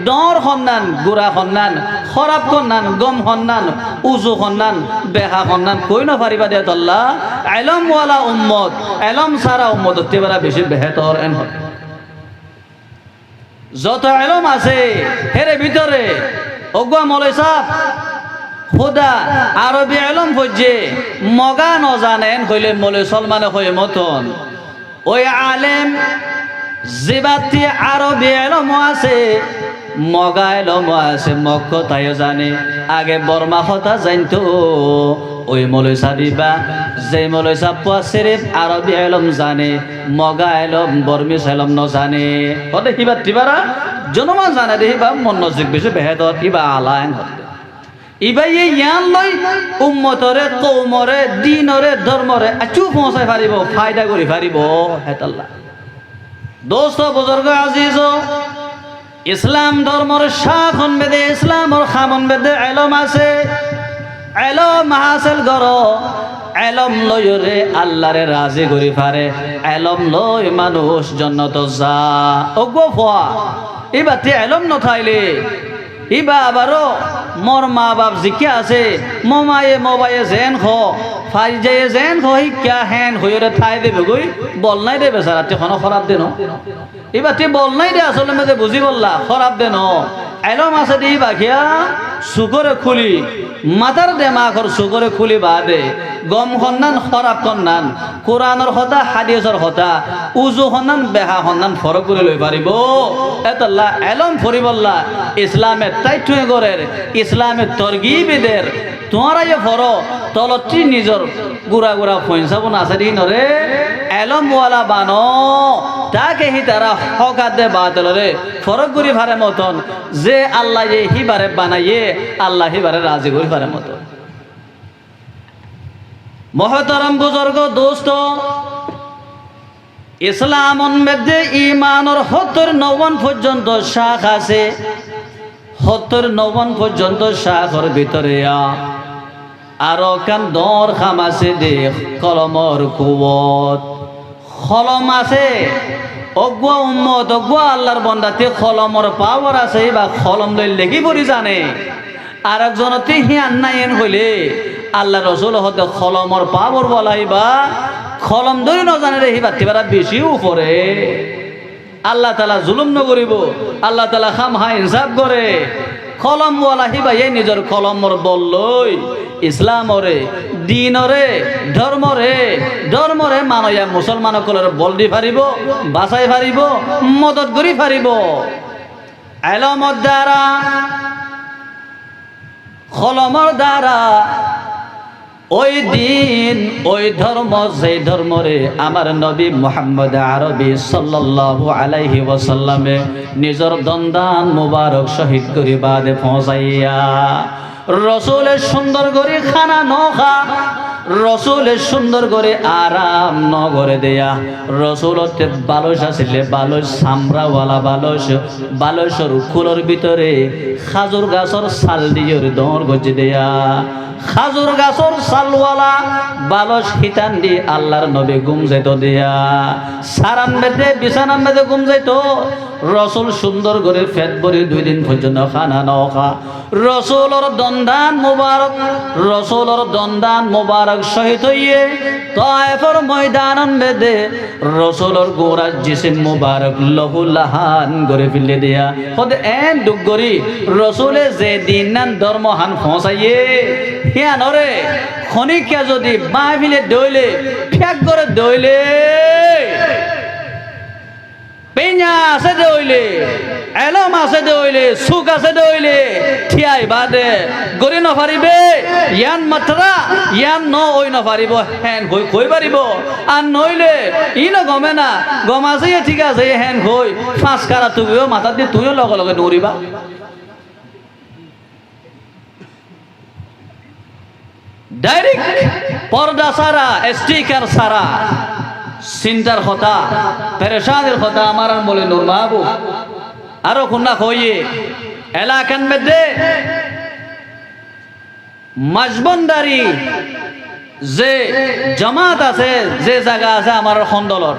দর সন্ধান গুড়া সন্ধান খরাব সন্ধান গম সন্ধান উজু সন্ধান বেহা সন্ধান কই নপারিবা দে তল্লা এলমওয়ালা উম্মত এলম সারা উম্মত তেবারা বেশি বেহতর এন হয় যত এলম আছে হেরে ভিতরে অগুয়া মৌলাই সাহেব খুদা আরবি এলম হইছে মগা নজানেন কইলে মৌলাই সলমানে কই মতন ওই আলেম জিবাতি আরবি এলম আছে মগা এলম আছে মক্ক তাই জানে আগে বর্মা কথা জানতো ওই মৌলাই সাহিবা যে মৌলাই সাহেব সিরিফ আরবি এলম জানে মগা এলম বর্মিস এলম নজানে হতে কিবা তিবারা জনমা জানে দেখিবা মন নজিক বেশি বেহেদত কিবা আলাইন ইবাই ইয়ান লই উম্মতরে কৌমরে দিনরে ধর্মরে আচু পৌঁছাই পারিব ফায়দা করি পারিব হেতাল্লাহ দোস্ত বুজুর্গ আজিজ ইসলাম ধর্মর শাখন বেদে ইসলামর খামন বেদে এলম আছে এলম হাসিল করো এলম লইরে আল্লাহরে রাজি করি পারে এলম লই মানুষ জন্নত যা ওগো ফোয়া এবাতে এলম নথাইলে ইবা আবারও মোর মা বাপ জিকে আছে মোমায়ে মোবাইয়ে জেন খ ফাই যায় জেন খ হিক্যা হেন হইরে ঠাই দেবে গই বল নাই দে বেচারা তেখনো খরাব দেন এবার তে বল নাই দে আসলে মেজে বুঝি বললা খরাব দেন এলম আছে দি বাখিয়া সুগরে খুলি মাতার দেমাখর সুগরে খুলি বাদে গম খন্নান খরাব খন্নান কোরআনের কথা হাদিসের কথা উজু খন্নান বেহা খন্নান ফরক করে লই পারিব এতল্লা এলম ফরিবল্লা ইসলামের তাইঠুয়ে গরের ইসলামের তরগিবিদের তোমারাই ফর তলত্রি নিজর গুড়া গুড়া ফইনসাব না আছে নরে এলমওয়ালা বানো তাকে হি তারা হকাত দে বাতলরে ফরক করি ভারে মতন যে আল্লাহ হিবারে বানাইয়ে আল্লাহ হিবারে রাজি করি ভারে মতন মহতরম বুজুর্গ দোস্ত ইসলামন মধ্যে ইমানর 70-90 পর্যন্ত শাখ আছে 70-90 পর্যন্ত শাখর ভিতরে আরো কান দর খাম আছে দে কলমর কুবত কলম আছে অগুয়া উম্মত অগুয়া আল্লাহর বন্দাতে কলমর পাওয়ার আছে বা কলম লই লেখি পড়ি জানে আর একজনতে হিয়ান নাইন হইলে আল্লাহ রসুল হতে কলমর পাওয়ার বলাইবা কলম ধরি নজানে রে হিবাতিবারা বেশি উপরে আল্লাহ তাআলা জুলুম নকরিব আল্লাহ তাআলা খামহা ইনসাফ করে কলমওয়ালা হিবা এই নিজের কলমর বললই ইসলামরে দিনরে ধর্মরে মানয়া মুসলমান সকলের বল দি পারিব বাঁচাই পারিব মদত করি পারিব এলমর দ্বারা কলমর দ্বারা ওই দিন ওই ধর্ম যে ধর্মরে আমার নবী মুহাম্মদ আরবি সাল্লাল্লাহু আলাইহি ওয়াসাল্লামে নিজর দন্দান মুবারক শহীদ করি বাদে পৌঁছাইয়া রসুলের সুন্দর করে খানা নখা রসুলের সুন্দর করে আরাম নগরে দেয়া রসুল হচ্ছে বালস আসলে বালস সামরাওয়ালা বালসর কুলোর ভিতরে খাজুর গাছর সাল দিয়ে দৌড় গজে দেয়া খাজুর গাছর সালওয়ালা বালস হিতান দিয়ে আল্লাহর নবী ঘুম যাইত দেয়া সারান বেদে বিছানান বেদে ঘুম যাইত রসুল সুন্দর করে ফেট ভরি 2 দিন পর্যন্ত খানা নখা রসুলর দন্দান মুবারক শহীদ হইয়ে তায়েফের ময়দানন বেদে রসুলর গোরাজ জিসিম মুবারক লহুলাহান করে ফেলে দেয়া হদে এন দুগরি রসুলে যে দিন নান ধর্মহান পৌঁছাইয়ে হিয়া নরে খনিকা যদি মাহফিলে দইলে ফেক করে দইলে পেঁয়া আছে দইলে এলম আছে দইলে সুখ আছে দইলে ঠিয়াই বাদে গরি নপারিবে ইয়ান মাত্রা ইয়ান ন ওই নপারিব হেন কই পারিব আর নইলে ই ন গমে না গমাছে ঠিক আছে হেন কই ফাঁস কারা তুমিও মাথা দিয়ে তুইও লগে লগে নড়িবা ডাইরেক্ট পর্দা সারা স্টিকার সারা চিন্তার কথা পেরেশানের কথা আমার বলে নূর মাহবুব আরো খুন্না কইয়ে এলাকান মধ্যে মাঝবন্দারি যে জামাত আছে যে জায়গা আছে আমার খন্দলর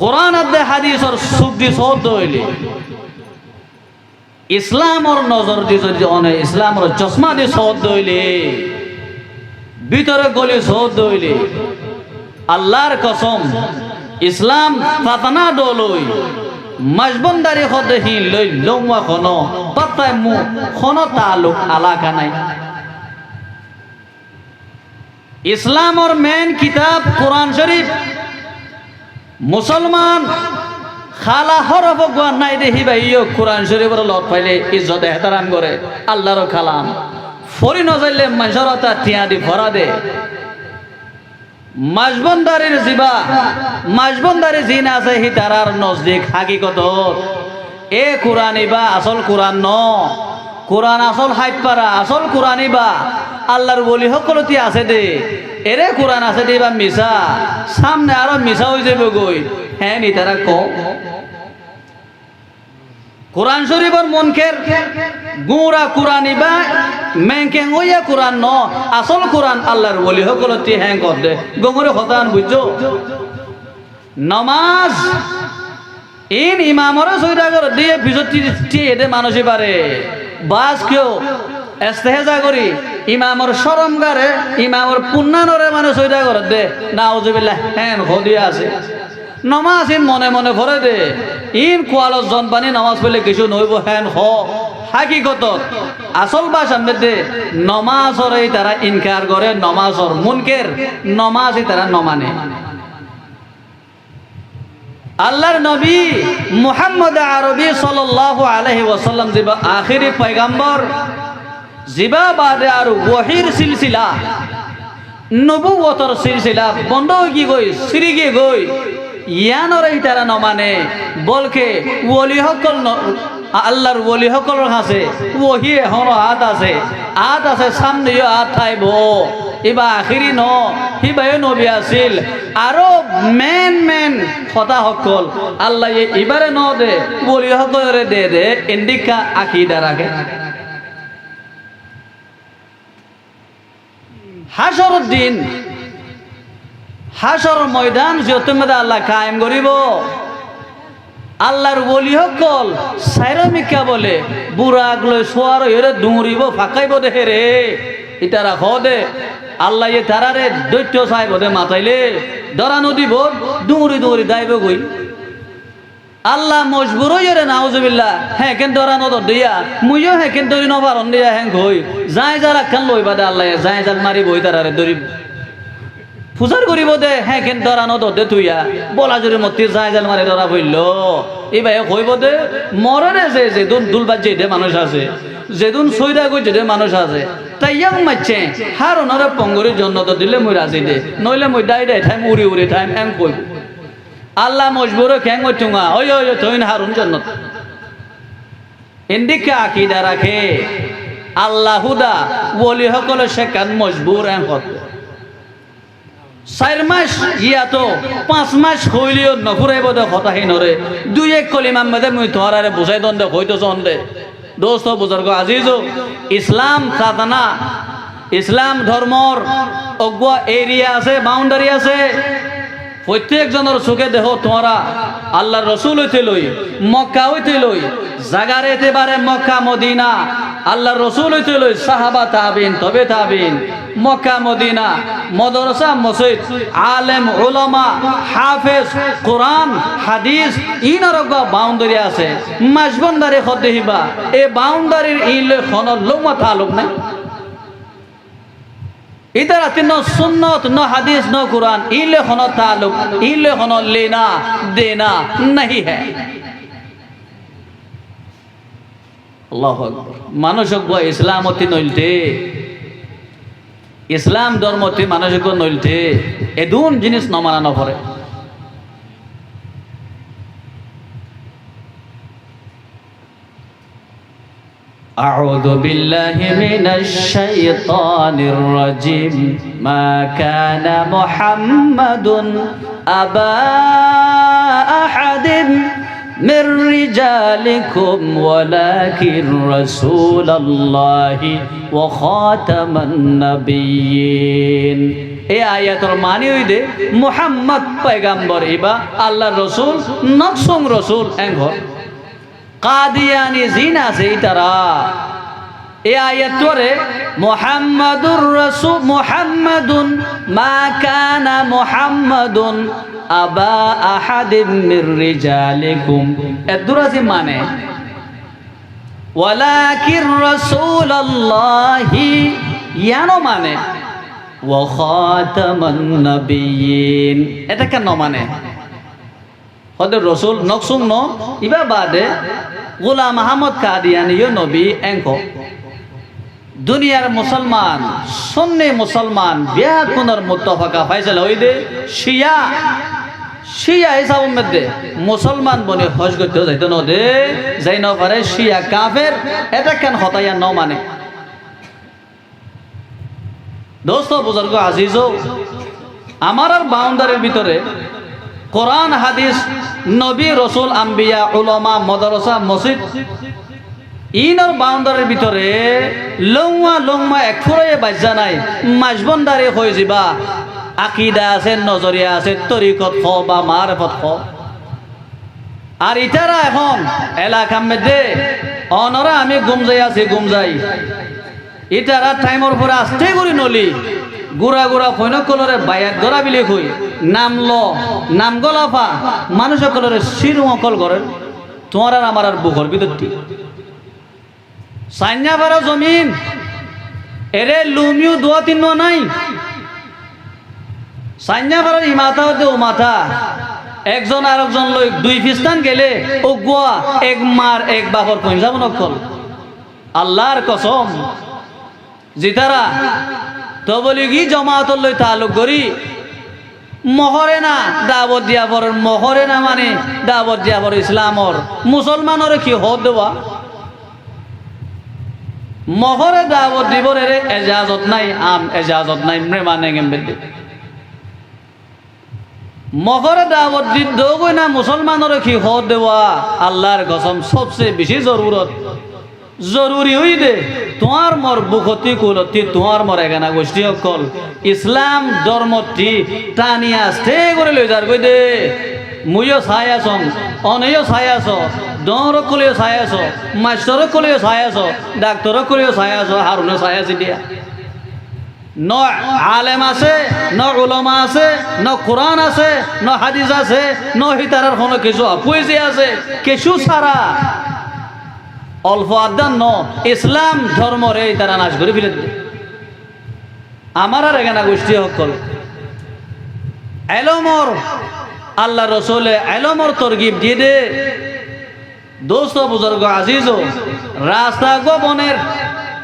কোরআন আদে হাদিসর সুবদি শব্দ হইলে ইসলামর নজর দি যদি অনে ইসলামর চশমা দি শব্দ হইলে ভিতরে গলি শব্দ হইলে আল্লাহর কসম ইসলাম তাতানা দলই মাঝবন্দারি হদেহি লই লংওয়া কোন পাতায় মু কোন তালুক আলাকা নাই ইসলামর মেন কিতাব কোরআন শরীফ মুসলমান খালা হরফ গোয়া নাই দেখি ভাইও কোরআন শরীফের লত পাইলে ইজ্জত এহতারাম করে আল্লাহর কালাম ফরি নজাইলে মানুষরতা টিয়া দি ভরা দে মাঝবন্দারির জিন আছে হি তারার নজদিক হাকিকত এ কোরআনই বা আসল কোরআন ন কোরআন আসল হাইট পারা আসল কোরআনই বা আল্লাহর বলি সকলতি আছে দে এরে কোরআন আছে দে বা মিশা সামনে আরো মিশা হয়ে যাবে গই হ্যাঁ নি তারা ক কোরআন শরীফের মনকের গুড়া কোরআনই বা মেংকে হইয়া কোরআন ন আসল কোরআন আল্লাহর বলি সকলতি হ্যাঁ কর দে গমরে হতান বুঝছো নমাজ ইন ইমামরে সইদা করে দিয়ে বিজতি এদে মানুষই পারে বাস কেউ এস্তেহেজা করি ইমামর শরম গারে ইমামর পুন্নানরে মানুষ সইদা করে দে নাউজুবিল্লাহ হ্যাঁ হদিয়া আছে নমাজ ইন মনে মনে ভরে দে ইন কোয়ালত জনপানি নমাজ পড়লে কিছু নইব হেন হ হাকিকত আসল ভাষার মধ্যে নমাজরে তারা ইনকার করে নমাজর মুনকের নমাজই তারা নমানে আল্লাহর নবী মুহাম্মদ আরবি সাল্লাল্লাহু আলাইহি ওয়াসাল্লাম জিবা আখিরি পয়গম্বর জিবা বাদে আর ওহির সিলসিলা নবুয়তর সিলসিলা বন্ধ কি গই সিরিগে গই ইয়ানরে তারা নমানে বলকে ওলি হকল আল্লাহর ওলি হকলর কাছে ওহি এখন হাত আছে সামনেও হাত থাইব এবার আখিরি ন হিবায়ও নবী আছিল আরো মেন কথা হকল আল্লাহ এবারে ন দে ওলি হকলরে দে ইন্দিকা আকিদা রাখে হাসরের দিন হাসর ময়দান যতে মধ্যে আল্লাহ কায়েম করিব আল্লাহর ওলি হকল সাইরমিকা বলে বুড়াক লই সোয়ার এরে দুঁড়িব ফাঁকাইব দেহে রে এটা রাখ দে আল্লাহ এ তারারে দৈত্য চাইব দে মাথাইলে দরানো দিব দৌড়ি দাইব গই আল্লাহ মজবুর হইরে নাউজুবিল্লাহ হ্যাঁ কেন দরানো তো দিয়া মুইও হ্যাঁ কেন দরি নবারন দিয়া হ্যাঁ কই যাই যারা কেন লইবা দে আল্লাহ যাই যার মারি বই তারারে দরি পূজার করিব দে হ্যাঁ কেন দরানো তো দে তুইয়া বলা জুড়ে মতি যাই যার মারি ধরা বলল এই ভাই কইব দে মরে যে যেদুন দুলবাজ যে মানুষ আছে যেদুন সৈদা কই যে মানুষ আছে তাই ইয়াং মারছে হার ওনারে পঙ্গরের জন্য তো দিলে মুই রাজি দে নইলে মুই ডাই ঠাইম উড়ি ঠাইম এম কইব আল্লাহ মজবুর খ্যাং ওইটুঙা ওই থইন হারুন জন্নত ইন্দিকা আকিদা রাখে আল্লাহুদা ওলি সকলে শেখান মজবুর এন করতে 4 মাস ইয়াতো 5 মাস হইলেও নফুরাইব দে কথাহি নরে 2-1 কলিমা মধ্যে মুই তোরারে বুঝাই দন্দে হইতো চন্দে দোস্ত বুজুর্গ আজিজ ইসলাম সাধনা ইসলাম ধর্মর অগুয়া এরিয়া আছে বাউন্ডারি আছে প্রত্যেকজনের চোখে দেহ তোমরা আল্লাহর রসুল হইতে লই মক্কা হইতে লই জাগার এতেবারে মক্কা মদিনা আল্লাহর রসুল হইতে লই সাহাবা তাবিন তবে তাবিন মক্কা মদিনা মাদ্রাসা মসজিদ আলেম উলামা হাফেজ কোরআন হাদিস ইনর বাউন্ডারি আছে মাসবন্দারে খদেহিবা এই বাউন্ডারির ইলে খনর লোমা তালুক নাই इधर आते न सुन्नत न हदीस न कुरान इले खनो ताल्लुक इले खनो लेना देना नहीं है अल्लाह अकबर मानुषक गो इस्लाम अति नइलते इस्लाम धर्म अति मानुषक गो नइलते एदुन जिनिस न माना न पड़े أعوذ بالله من الشيطان الرجيم ما كان محمد أبا أحد من رجالكم ولكن رسول الله وخاتم النبيين এই আয়াতের মানে হইদে মুহাম্মদ পয়গম্বর ইবা আল্লাহর রাসূল নকসুং রাসূল এঙ্গর কাদিয়ানি জিনা সেই তারা এই আয়াতরে মুহাম্মাদুর রাসূল মুহাম্মাদুন মা কানা মুহাম্মাদুন আবা আহাদিম মির রিজালিকুম এদুরাজি মানে ওয়ালাকির রাসূলুল্লাহি ইয়ানো মানে ওয়া খাতামান নবিয়্যিন এটা কেন মানে হদের রসুল নকসুং ন ইবা বাদে গোলাম আহমদ কাদিয়ানিও নবী এঙ্কো দুনিয়ার মুসলমান সুন্নি মুসলমান ব্যাকুনর মুত্তাফাকা ফাইসালা হইদে শিয়া শিয়া হিসাবের মধ্যে মুসলমান বনে হজ করতে যাইতো ন দে যাই ন পারে শিয়া কাফের এটা কেন হতাইয়া ন মানে দোস্ত বুজুর্গ আজিজ আমার আর বাউন্ডারির ভিতরে কোরআন হাদিস নবী রসুল আম্বিয়া উলামা মাদ্রাসা মসজিদ ইনর বাউন্ডারির ভিতরে লংমা এক ফুরাইয়ে বাজ্যা নাই মাঝবন্দারে হয়ে যাবা আকিদা আছে নজরিয়া আছে তরিকত খ বা মারফত খ আর ইটারা এখন এলাকার মধ্যে অনরা আমি গুমজাই আছি গুমজাই ইটারা টাইমর পরে আসতে করি নলি গুড়া গুড়া ফৈনক কলরে বায়াত গড়া বিলে কই নাম ল নাম গলাফা মানুষ কলরে শিরু অকল করেন তোমার আর আমার আর বুকর ভিতরটি সাইন্যা বারো জমিন এরে লুমিও 2-3 নাই সাইন্যা বারোর ইমাথা হতে ও মাথা একজন আর একজন লই 2 ফিস্তান গেলে ও গোয়া এক মার এক বাপর পয়সা নকল আল্লাহর কসম জিতারা তো বলি কি জমাতর লই তালুক করি মহরে না দাবত দিয়া পর মহরে না মানে দাবত দিয়া পর ইসলামর মুসলমানরে কি হদ দেওয়া মহরে দাবত দিবরে এজাজত নাই আম এজাজত নাই মানে গেমবে মহরে দাবত দি দোগই না মুসলমানরে কি হদ দেওয়া আল্লাহর কসম সবচেয়ে বেশি জরুরি হই দে তোমার মোর বুকতি কুলতি তোমার মোর এগানা গোষ্ঠী অকল ইসলাম ধর্মটি টানি আসতে করে লই যার কই দে মুইও ছাই আছম অনেও ছাই আছ দর কলিও ছাই আছ মাস্টর কলিও ছাই আছ ডাক্তার কলিও ছাই আছ হারুনে ছাই আছে দিয়া ন আলেম আছে ন উলামা আছে ন কোরআন আছে ন হাদিস আছে ন হিতারার কোনো কিছু আপুইজি আছে কিছু ছাড়া অল্প আদান ন ইসলাম ধর্মরে তারা নাশ করে ফেলে দিবে আমার আর এখানে গোষ্ঠী সকল এলমর আল্লাহ রসুলে এলমর তরগিব দিয়ে দে দোস্ত বুজুর্গ আজিজ রাস্তা গো বনের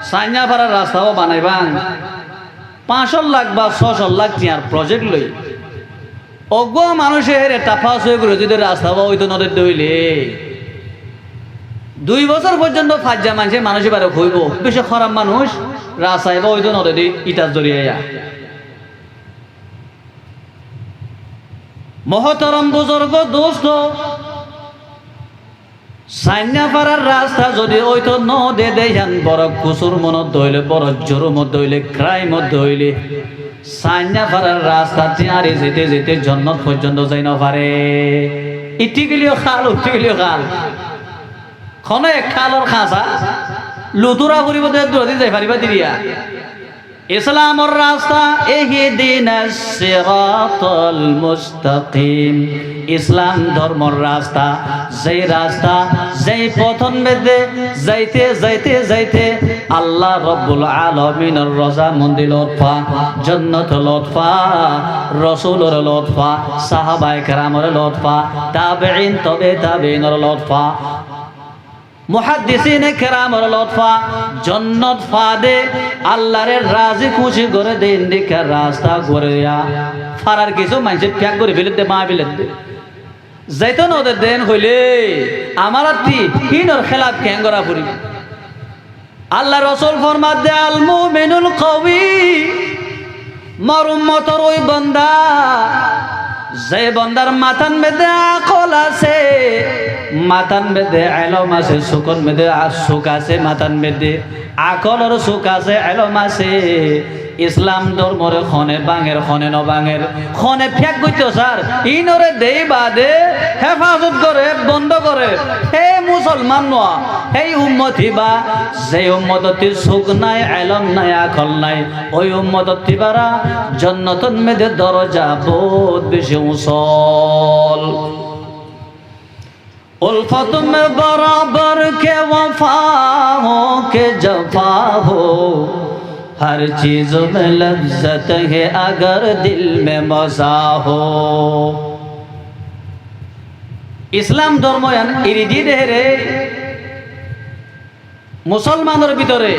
সাইনা ফারার রাস্তাও বানাইবান 5 লাখ বা 6 লাখ টিয়ার প্রজেক্ট লই অজ্ঞ মানুষের টাফাস হয়ে গেল যদি রাস্তা হইতো নদীর দইলে 2 বছর পর্যন্ত ফাজ্জা মানুষের বারে হইব বেশি খারাপ মানুষ রাস্তায় বা ওই তো নদী ইটার জড়িয়ে মহতরম বুজুর্গ দোস্ত সাইনাপাড়ার রাস্তা যদি ওই তো নদে দেখান বড় কুসুর মনত হইলে বড় জোর মধ্যে হইলে ক্রাইম মধ্যে হইলে সাইনাপাড়ার রাস্তা টিয়ারে যেতে যেতে জন্নত পর্যন্ত যাই না পারে ইটি গেলিও খাল উঠি গেলিও খাল খনে খালর খাঁচা লুতুরা ফুরিব দূরদি যাই পারিবা দিরিয়া ইসলামর রাস্তা ইহদিনাস সিরাতাল মুস্তাকিম ইসলাম ধর্মর রাস্তা যেই রাস্তা যেই পথন বেদে যাইতে যাইতে যাইতে আল্লাহ রব্বুল আলামিনের রজা মন্দির লতফা জান্নাত লতফা রাসূলের লতফা সাহাবায়ে কেরামের লতফা তাবেঈন তবে তাবেঈনের লতফা মুহাদ্দিসিনে কেরামের লতফা জান্নাত ফাদে আল্লাহরে রাজি খুশি করে দেন দিকে রাস্তা গড়িয়া ফারার কিছু মানুষে ত্যাগ করে ফেলতে মা ফেলতে যাইতো না ওদের দেন হইলে আমার আত্মি হিনর খেলাফ ক্যাঙ্গরা ফুরি আল্লাহ রাসূল ফরমাত দে আল মুমিনুল কওয়ি মর উম্মতর ওই বান্দা যে বান্দার মাথান মেদে আকল আছে মাথান মেদে ইলম আছে সুকন মেদে আর সুখ আছে মাথান মেদে আকলর সুখ আছে ইলম আছে ইসলাম ধর্মর খনে বাঙের খনে নবাঙের খনে ফেক গইতো স্যার ইনরে দেই বাদে হেফাজত করে বন্ধ করে হে মুসলমান নোয়া এই উম্মতি বা যে উম্মততি সুখ নাই ইলম নাই আকল নাই ওই উম্মততি বারা জান্নাতুন মেদে দরজা বহুত বেশি উসল उल्फत में बराबर के वफा हो के जफा हो हर चीज में लज्जत है अगर दिल में मजा हो ইসলাম ধর্ম ইরিদি দেহরে মুসলমানের ভিতরে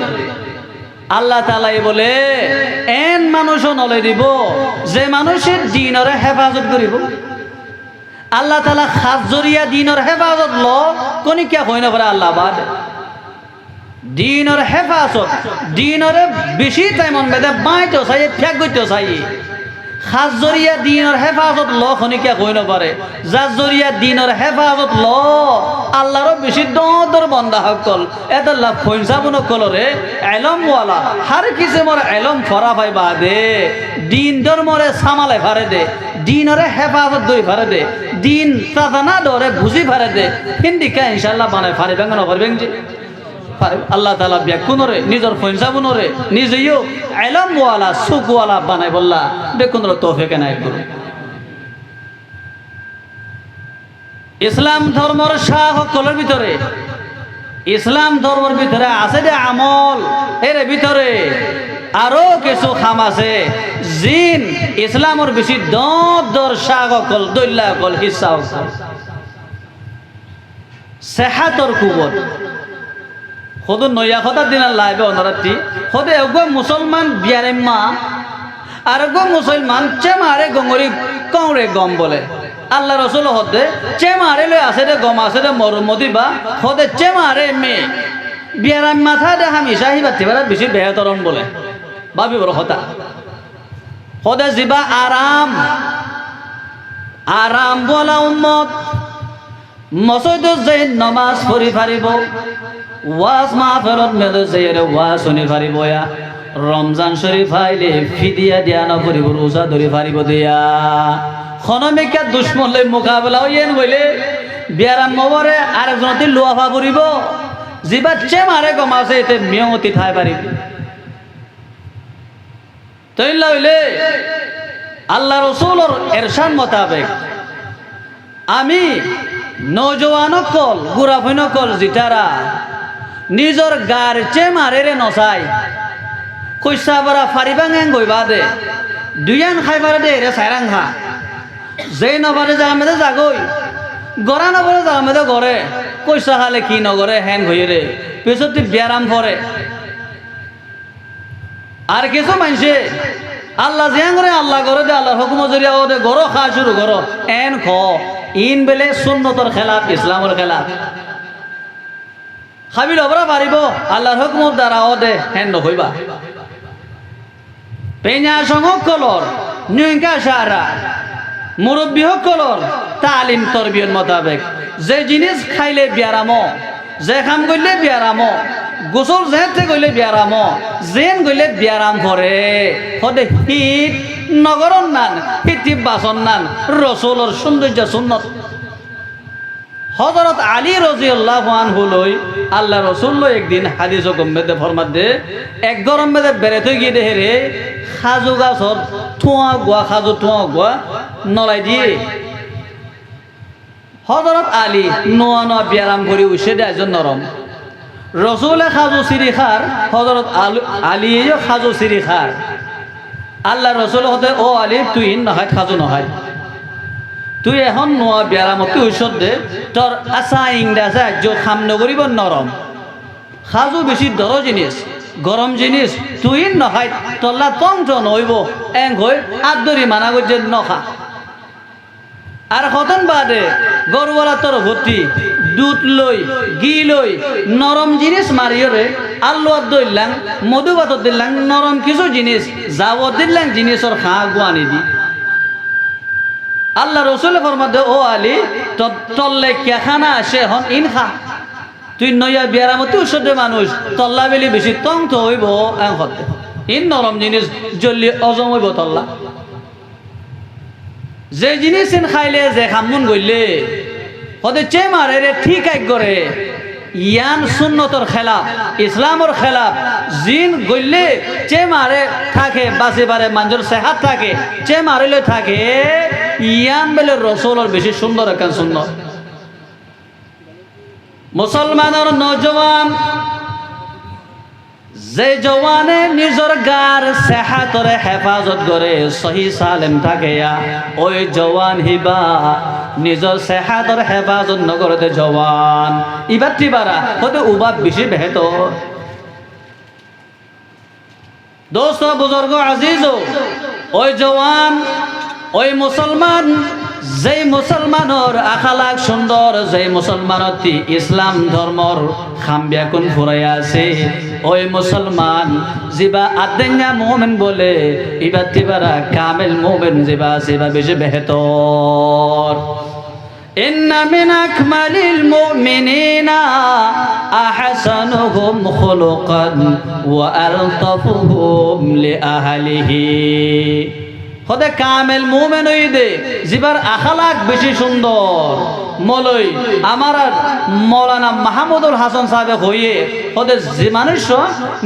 আল্লাহ তাআলা বলে এন মানুষও নলে দিব যে মানুষের দ্বীনের হেফাজত করিব আল্লাহ তাআলা খাস জরিয়া দ্বীনের হেফাজত ল কোনি কে হই না পারে আল্লাহ বাদ দ্বীনের হেফাজত দ্বীনের বেশি টাইমন বেদে বাইতো চাই ফেক গইতো চাই খাস জরিয়া দ্বীনের হেফাজত ল কোনি কে হই না পারে যার জরিয়া দ্বীনের হেফাজত ল আল্লাহর বেশি দর বান্দা হকল এদাল্লাহ ফইনসাবুন কলরে ইলম ওয়ালা হর কিসে মোর ইলম ফরা পাই বাদে দ্বীন ধর্মরে সামালে ফারে দে দ্বীনরে হেফাজত দই ফারে দে দ্বীন সাজানা দরে বুঝি ফারে দে হিন্দিকা ইনশাআল্লাহ বানায় ফারে বেঙ্গন পারবেন জি আল্লাহ তাআলা বেকুনরে নিজর ফইনসাবুনরে নিজেও ইলম ওয়ালা সুখ ওয়ালা বানায় বললা বেকুনরে তৌফিক নাই করুন ইসলাম ধর্মর শাহ কলের ভিতরে ইসলাম ধর্মের ভিতরে আছে যে আমল এর ভিতরে আরো কিছু খাম আছে জিন ইসলামের বেশি দর শাহ কল দৈল্লা কল হিসা কল সেহাতর কুবর সদু নয়া কথা দিন লাইবে অনরাত্রি সদে এগো মুসলমান বিয়ারে মা আর এগো মুসলমান চেমারে গঙ্গরি কংরে গম বলে আল্লাহ রসুল হদে চেমারে লই আছে রে গম আছে রে মরুমদি বা হদে চেমারে মে বিয়ারা মাথা দে হামিশা হিবা তিবারা বেশি বেহতরন বলে ভাবি বড় কথা হদে জিবা আরাম আরাম বলা উম্মত মসজিদ যাই নামাজ পড়ি পারিব ওয়াজ মাহফিলত মেদে যাই ওয়াজ শুনি পারিব ইয়া রমজান শরীফ আইলে ফিদিয়া দিয়া না করিব রোজা ধরি পারিব দিয়া খনমিকা দুশ্মনলে মোকাবেলা হইয়েন বলে বিয়ারাম মবরে আরেকজনতে লোয়াফা করিব জিবা চেমারে গম আছে এতে মিয়তি ঠাই পারিব তৈলা হইলে আল্লাহ রসুলর এরশাদ মোতাবেক আমি নৌজওয়ানকল গুড়াফিনকল জিতারা নিজর গার চেমারে রে নসাই কইসা বারা ফারিবাঙ্গাং গইবা দে দুইয়ান খাইবারে দে রে সাইরাং খা যেই নবারে যা মেদে যাগই গড়া নবারে যা মেদে গড়ে কইসা খালে কি নগরে হ্যাং হয়ে রে পিছত ব্যায়াম করে আর কিছু মানছে আল্লাহ জিয়াং করে আল্লাহ করে দে আল্লাহর হুকুম জরিয়া ও দে গড় খা শুরু করো এন খ ইন বেলে সুন্নতর খেলাফ ইসলামের খেলাফ খাবিল অবরা পারিব আল্লাহর হুকুমর দ্বারা অদে হেন নকইবা পেñা সংকলর নিয়ঙ্কা সারা মুরব্বী সকলর তালিম তরবিয়ত মোতাবেক যে জিনিস খাইলে বিয়ারাম যে কাম করলে বিয়ারাম গোসল যেতে গইলে বিয়ারাম জেন গইলে বিয়ারাম করে সদে শীত নগরর নান শীতি বাসন নান রসুলর সৌন্দর্য সুন্নত হযরত আলী রাদিয়াল্লাহু আনহু লই আল্লাহ রসুল লই একদিন হাদিস গম্বেদে ফরমাদে এক গরম মেদে বেড়াতে গিয়ে দেখে রে খাজু গাছর থুয়া গোয়া খাজু থুয়া গোয়া নলাই দিয়ে হযরত আলী নোয়া নোয়া বিয়ারাম করে উঠে দেয় একজন নরম রসুলে খাজু সিরি খার হযরত আলীও খাজু সিরি খার আল্লাহ রসুল হতে ও আলী তুই নহয় খাজু নহয় তুই এখন নোয়া বিয়ারামতি ঔষধ দে তোর আশা ইংরাজা যে খাম নগরিব নরম খাজু বেশি দর জিনিস গরম জিনিস তুই নখাই তল্লা তন্ত্র নইব এং হই আদরি মানা করছে নখা আর কতন বাদে গরুওয়ালা তোর ভর্তি দুধ লই ঘি লই নরম জিনিস মারিয়রে আলু দিলাম মধু ভাত দিলাম নরম কিছু জিনিস যাব দিলাম জিনিসের খা গুয়ানি দি আল্লাহ রসুল ফরমাদে ও আলী তল্লে কেখানা আসে হন ইন খা তুই নয়া বিয়ারামতি ওষুধে মানুষ তল্লা বেলি বেশি তংথ হইব ইন নরম জিনিস জল্লি অজম হইব তল্লা যে জিনিস খাইলে যে খামুন গইলে হতে চে মারে রে ঠিক এক করে ইয়ান সুন্নতর খেলাফ ইসলামর খেলাফ জিন গইলে চে মারে থাকে বাসে বারে মানুষের সেহাত থাকে চে মারিলে থাকে ইয়ান বেলে রসুলর বেশি সুন্দর একখান সুন্নত মুসলমানের নজওয়ান যে জওয়ানে নিজর গার সেহাতরে হেফাজত করে সহি সালেম থাকে ওই জওয়ান হিবা নিজর সেহাতর হেফাজত নগরতে জওয়ান ইবার তিবারা হতে উবাব বেশি বেহতর দোস্ত বুজুর্গ আজিজ ওই জওয়ান ওই মুসলমান যেই মুসলমানের আখালাক সুন্দর যেই মুসলমানতি ইসলাম ধর্মর খাম্বিয়াকুন ফুরাই আছে ওই মুসলমান জিবা আদেঙ্গা মুমিন বলে ইবা তিবারা কামেল মুমিন জিবা সিবা বেশি বেহতর ইন্না মিন আকমালিল মুমিনিনা আহসানুহুম খুলুকান ওয়া আলতাফুহুম লিআহলিহি হদে কামেল মুমিন হইদে জিবার আখালাক বেশি সুন্দর মলই আমার মৌলানা মাহমুদুল হাসান সাহেব হইয়ে হদে যে মানুষ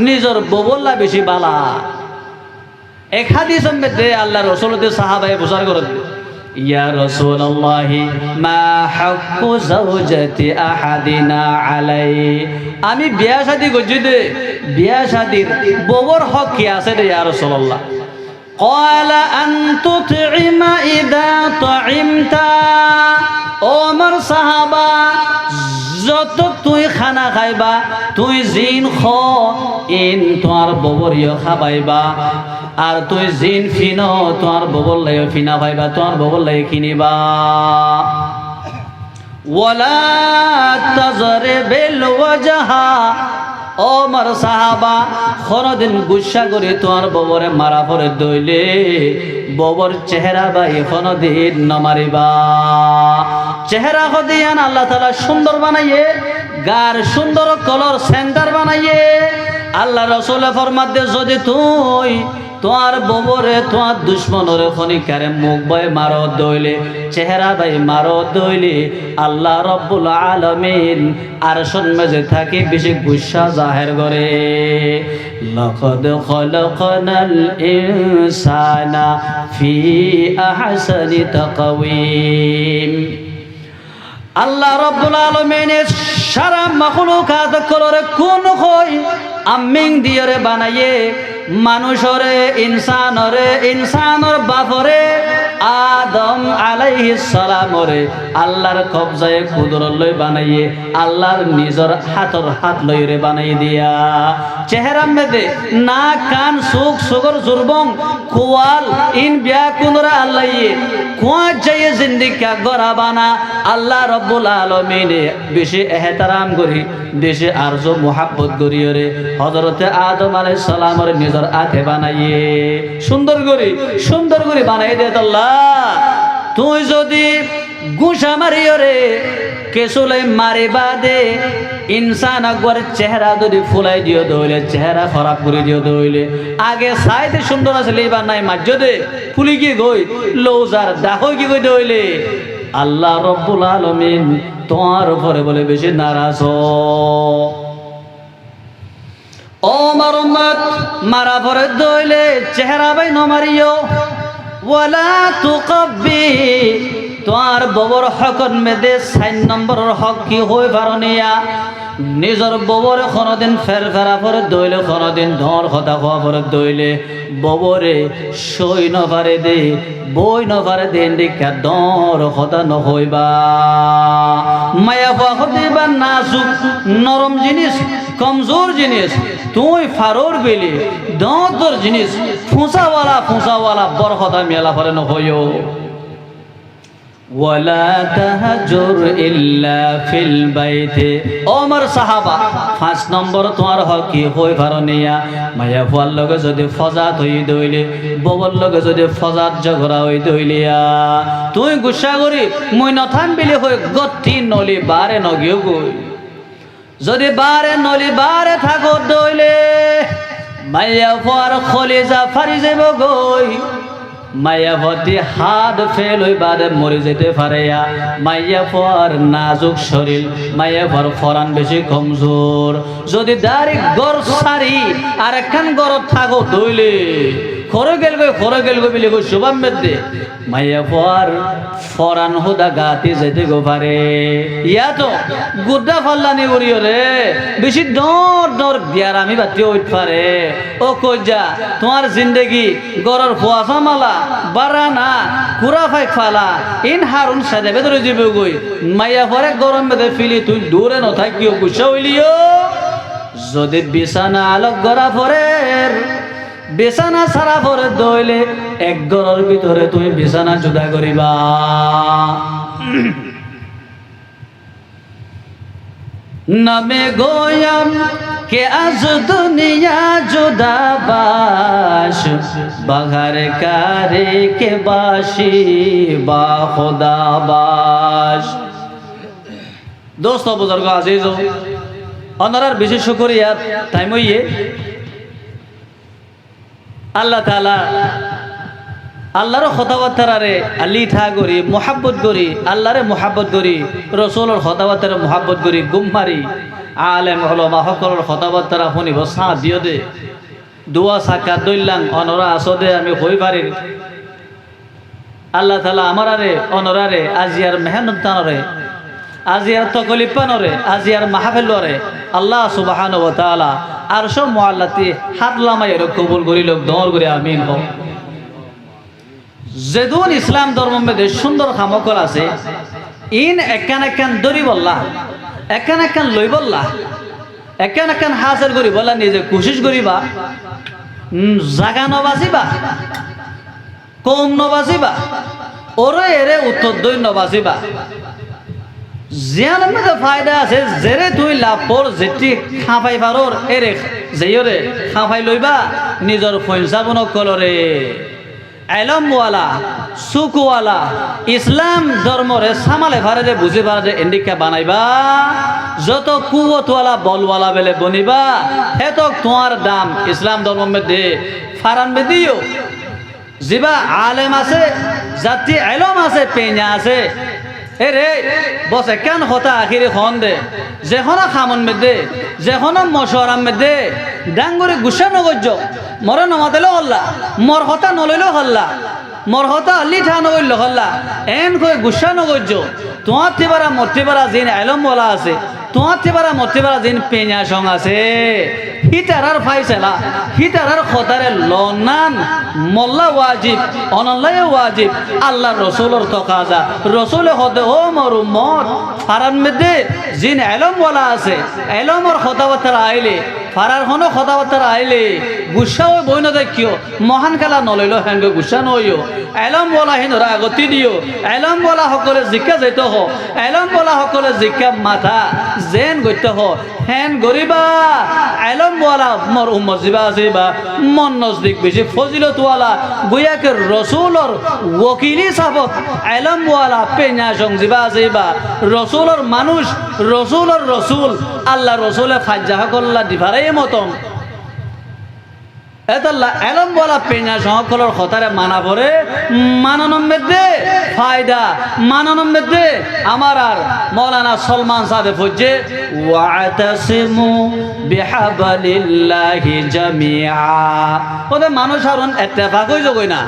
নিজের ববল্লা বেশি বালা এক হাদিস মধ্যে আল্লাহ রাসূলতে সাহাবায়ে বুঝার করে ইয়া রাসূলুল্লাহি মা হাক্কু যাওজাতি আহাদিনা আলাই আমি বিয়া শাদী করছি দে বিয়া শাদীর ববর হক কি আছে রে ইয়া রাসূলুল্লাহ قال أن تطعم إذا طعمت ওমর সাহাবা যত তুই খানা খাইবা তুই জিন খ ইন তোমার ববরিও খাবাইবা আর তুই জিন ফিনো তোমার ববর লাইও ফিনা খাইবা তোমার ববর লাই কিনিবা ওয়ালা তাজরিবিল ওয়াজহা ওমর সাহাবা কোনদিন গুসা করে তোমার ববরে মারা পরে দইলে ববর চেহারা বাই কোনদিন নমারিবা চেহারা হদিয়ান আল্লাহ তাআলা সুন্দর বানাইয়ে গার সুন্দর কলর সেন্টার বানাইয়ে আল্লাহ রাসূল ফরমাতে যদি তুই তোমার ববরে তোমার দুশ্মনরে খনিকারে মুখ বয় মারো দইলে চেহারা বাই মারো দইলে আল্লাহ রব্বুল আলামিন আরশের মাঝে থাকে বেশি গুসা জাহের করে লাকাদ খালাকনাল ইনসানা ফি আহসানি তাকওয়িম আল্লাহ রব্বুল আলামিনের সারা মাখলুকাত কলরে কোন কই আমিং দিয়রে বানাইয়ে মানুষরে ইনসানর বাপরে আদম আলাইহিস সালামরে আল্লাহর কবজায়ে কুদরত লই বানাইয়ে আল্লাহর নিজর হাতর হাত লইরে বানাই দিয়া চেহারা মেদে না কান সুখ সুগর জুরবং কোয়াল ইন বিয়া কুনরা আল্লাহ কোয়া যায় জিন্দিকা গরাবানা আল্লাহ রব্বুল আলামিনে বেশি এহতারাম করি বেশি আরজু মোহাব্বত করি রে হযরতে আদম আলাইহিস সালামের নিজের হাতে বানাইয়ে সুন্দর করে বানাই দে আল্লাহ তুই যদি গুসা মারিও রে কেসুলে মারিবা দে ইনসান আকবর চেহারা যদি ফুলাই দিও দইলে চেহারা খারাপ করে দিও দইলে আগে সাইতে সুন্দর আছে লেবা নাই মাজ্য দে ফুলি কি গই লৌজার দেখো কি গই দইলে আল্লাহ রব্বুল আলামিন তোমার উপরে বলে বেশি নারাজ ও আমার উম্মত মারা পরে দইলে চেহারা বাই নমারিও ওয়ালা তুকব্বি তোমার ববর হকন মেদে 4 নম্বরের হক কি হই পারনিয়া নিজর ববর কোনদিন ফেরফেরা পরে দইলে কোনদিন ধর কথা খাওয়া পরে দইলে ববরে সই নপারে দে বই নপারে দে দিকা দর কথা নহইবা মায়া হইবা নাজুক নরম জিনিস কমজোর জিনিস তুই ফারোর বেলি দর জিনিস ফুসাওয়ালা বড় কথা মেলা পরে নহইও ওয়ালা তাহাজুর ইল্লা ফিল বাইতে ওমর সাহাবা 5 নম্বর তোমার হক কি হই পারনিয়া মায়া ফুয়ার লগে যদি ফজাত হই দইলে ববর লগে যদি ফজাত ঝগড়া হই দইলিয়া তুই গুসা করি মই নথাম বিলি হই গতি নলি বারে নগিও গই যদি বারে নলি বারে থাকো দইলে মায়া ফুয়ার খলিজা ফারি যাব গই মায়াবতী হাত ফেল হই বাদে মরে যেতে পারে মাইয়া পর নাজুক শরীর মাইয়া পর ফরান বেশি কমজোর যদি দাড়ি গর সারি আর একখান গরত থাকো দইলে খরে গেল গো বিলে গো শুভাম মেদে মাইয়া পর ফরান হুদা গাতি যেতে গো পারে ইয়া তো গুদ্দা ফাল্লানি উড়িও রে বেশি দর বিয়ার আমি বাতি হইতে পারে ও কই যা তোমার জিন্দেগি গরর ফুয়াফা মালা বারানা কুরা ফাইক ফালা ইন হারুন সাদে বেদরে জিবে গই মাইয়া পরে গরম বেদে ফিলি তুই দূরে ন থাকিও গুছা হইলিও যদি বিছানা আলোক গড়া পরের বিছানা সারা পরে দইলে এক ঘরের ভিতরে তুমি বিছানা জুদা করিবা নামে গোয়াম কে আজ দুনিয়া জুদা বাস বাঘার কারে কে বাসি বা খোদা বাস দোস্ত বুজুর্গ আজিজ অনারার বিশেষ করিয়া টাইম হইয়ে আল্লাহ তাআলা আল্লাহর কথাবার্তারে লিঠা করি মোহাব্বত করি আল্লাহরে মোহাব্বত করি রসুলের কথাবার্তারে মোহাব্বত করি গুম মারি আলেম উলামা সকলের কথাবার্তা শুনিব চাহ দিও দে দোয়া সাক্ষাৎ দইলাং অনরা আসদে আমি হই পারি আল্লাহ তাআলা আমারে অনরারে আজিয়ার মেহনত দানরে আজিয়ার তকলিফানরে আজিয়ার মাহফিলরে আল্লাহ সুবহানাহু ওয়া তাআলা আরশ মুআল্লাতি হাত লামাইরে কবুল করি লোক দর করে আমিন হও যেদুন ইসলাম ধর্ম মধ্যে সুন্দর খামকল আছে ইন একান দরি বললা একান লই বললা একান হাজার করি বললা নিজে কোশিশ করিবা জাগা নবাজিবা কম নবাজিবা ওরে এরে উত্তর দই নবাজিবা জিয়ান মধ্যে ফায়দা আছে জেরে তুই লাভ পর যেটি খাফাই পারোর এরে যেয়রে খাফাই লইবা নিজর পয়সা বন কলরে এলমওয়ালা সুকওয়ালা ইসলাম ধর্মরে সামালে ভারে বুঝি ভারে এন্ডিকা বানাইবা যত কুওয়াতওয়ালা বলওয়ালা বেলে বনিবা হেত তোমার দাম ইসলাম ধর্ম মধ্যে ফারান দিও জিবা আলেম আছে জাতি এলম আছে পেña আছে এরে বসে কেন কথা আখিরে খন দে যেখনা খামন মেদে যেখনা মশওয়ারাম মেদে ডাঙ্গরে গুসা নগজ্য মরে নমাতেলো হল্লা মর হতা নলইলো হল্লা মর হতা আল্লি ঠা নগইল হল্লা এন কই গুসা নগজ্য তোমার তিবারা মতিবারা জিন এলম বলা আছে তোমার তিবারা মতিবারা জিন পেña সং আছে হিতারার ফাইসালা হিতারার খতারে লনান মোল্লা ওয়াজিব অনল্লাই ওয়াজিব আল্লাহ রসুলের তকাজা রসুলে হদে ও মর উম্মত ফারান মধ্যে জিন এলম ওয়ালা আছে এলমর কথাবার্তা আইলে ফারার হনো কথাবার্তা আইলে গুসা ওই বই না দেখিও মহান খেলা নলইল হেঙ্গে গুসা নইও এলম বলা হিনরা আগতি দিও এলম বলা সকলে জিকা যাইত হ এলম বলা সকলে জিকা মাথা জেন গইত হ হেন গরিবা এলম বলা মর উম্মত জিবা জিবা মন নজদিক বেশি ফজিলতওয়ালা গুয়াকে রসুলর ওকিলি সাবত এলম বলা পেñা সং জিবা জিবা রসুলর মানুষ রসুলর রসুল আল্লাহ রসুলে ফাজ্জা করলা দিভারাই মতন এতাল্লা এলম বলা পেñা সকলের কথারে মানা পড়ে মাননম্বের দে ফায়দা মাননম্বের দে আমার আর মৌলানা সলমান সাহেব হচ্ছে ওয়াতাসিমু বিহাবলিল্লাহি জামিআ ওদের মানুষ আর ইত্তেফাক হই জগই না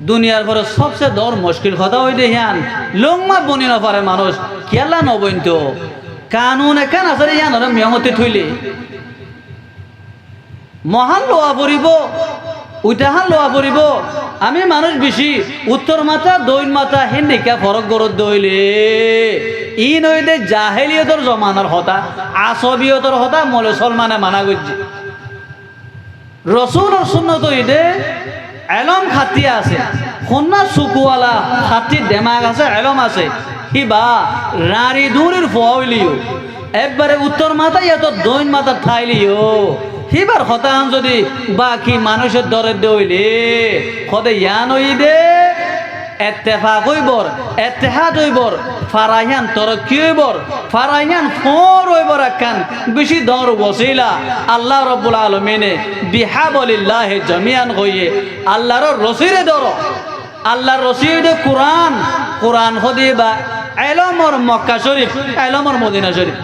দুনিয়ার পরে সবচেয়ে দর মুশকিল কথা হই দেহিয়ান লংমা বনি না পারে মানুষ কেলা নবইতো কানুন একান আছে ইয়ান মিয়মতি থইলে মহান লোয়া পড়িব উইটাহান লোয়া পড়িব আমি মানুষ বেশি উত্তর মাথা দৈন মাথা হিন্দিকা ফরক গরত দইলে ই নই দে জাহেলিয়তর জমানার হতা আসবিয়তর হতা মলে সলমানে মানা করছে রসুলের সুন্নত দে এলম খাতি আছে কন্যা সুকুয়ালা খাতি দেমাগ আছে এলম আছে হিবা রাড়ি দূরের ফলিও একবারে উত্তর মাথা এত দৈন মাথা ঠাইলিও হিবার হতান যদি বাকি মানুষের দরে দইলে হতে ইয়ান হই দে ইত্তেফাক হইবর ইত্তেহাদ হইবর ফারাইয়ান তরক্কি হইবর ফারাইয়ান ফর হইবর কান বেশি দর ওসিলা আল্লাহ রাব্বুল আলামিনে বিহাবলিল্লাহি জামিআন হইয়ে আল্লাহর রসিরে দর আল্লাহর রসিরে কুরআন কুরআন হদিবা ইলমর মক্কা শরীফ ইলমর মদিনা শরীফ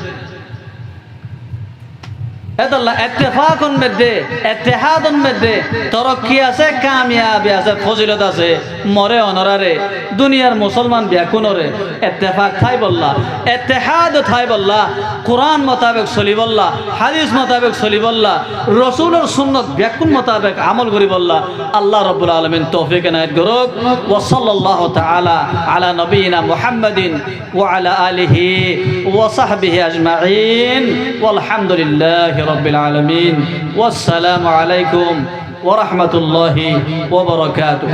এতলা ইত্তেফাকুন মধ্যে ইত্তেহাদুন মধ্যে তরক্কি আছে কামিয়াবি আছে ফজিলত আছে মরে অনরারে দুনিয়ার মুসলমান ব্যাকুনরে ইত্তেফাক থাই বল্লা ইত্তেহাদ থাই বল্লা কুরআন মোতাবেক চলি বল্লা হাদিস মোতাবেক চলি বল্লা রাসূলের সুন্নাত ব্যাকুন মোতাবেক আমল করি বল্লা আল্লাহ রাব্বুল আলামিন তৌফিক এনায়েত করুক ওয়া সাল্লাল্লাহু তাআলা আলা নবিয়িনা মুহাম্মাদিন ওয়া আলা আলিহি ওয়া সাহবিহি আজমাইন ওয়াল হামদুলিল্লাহি رب العالمين والسلام عليكم ورحمة الله وبركاته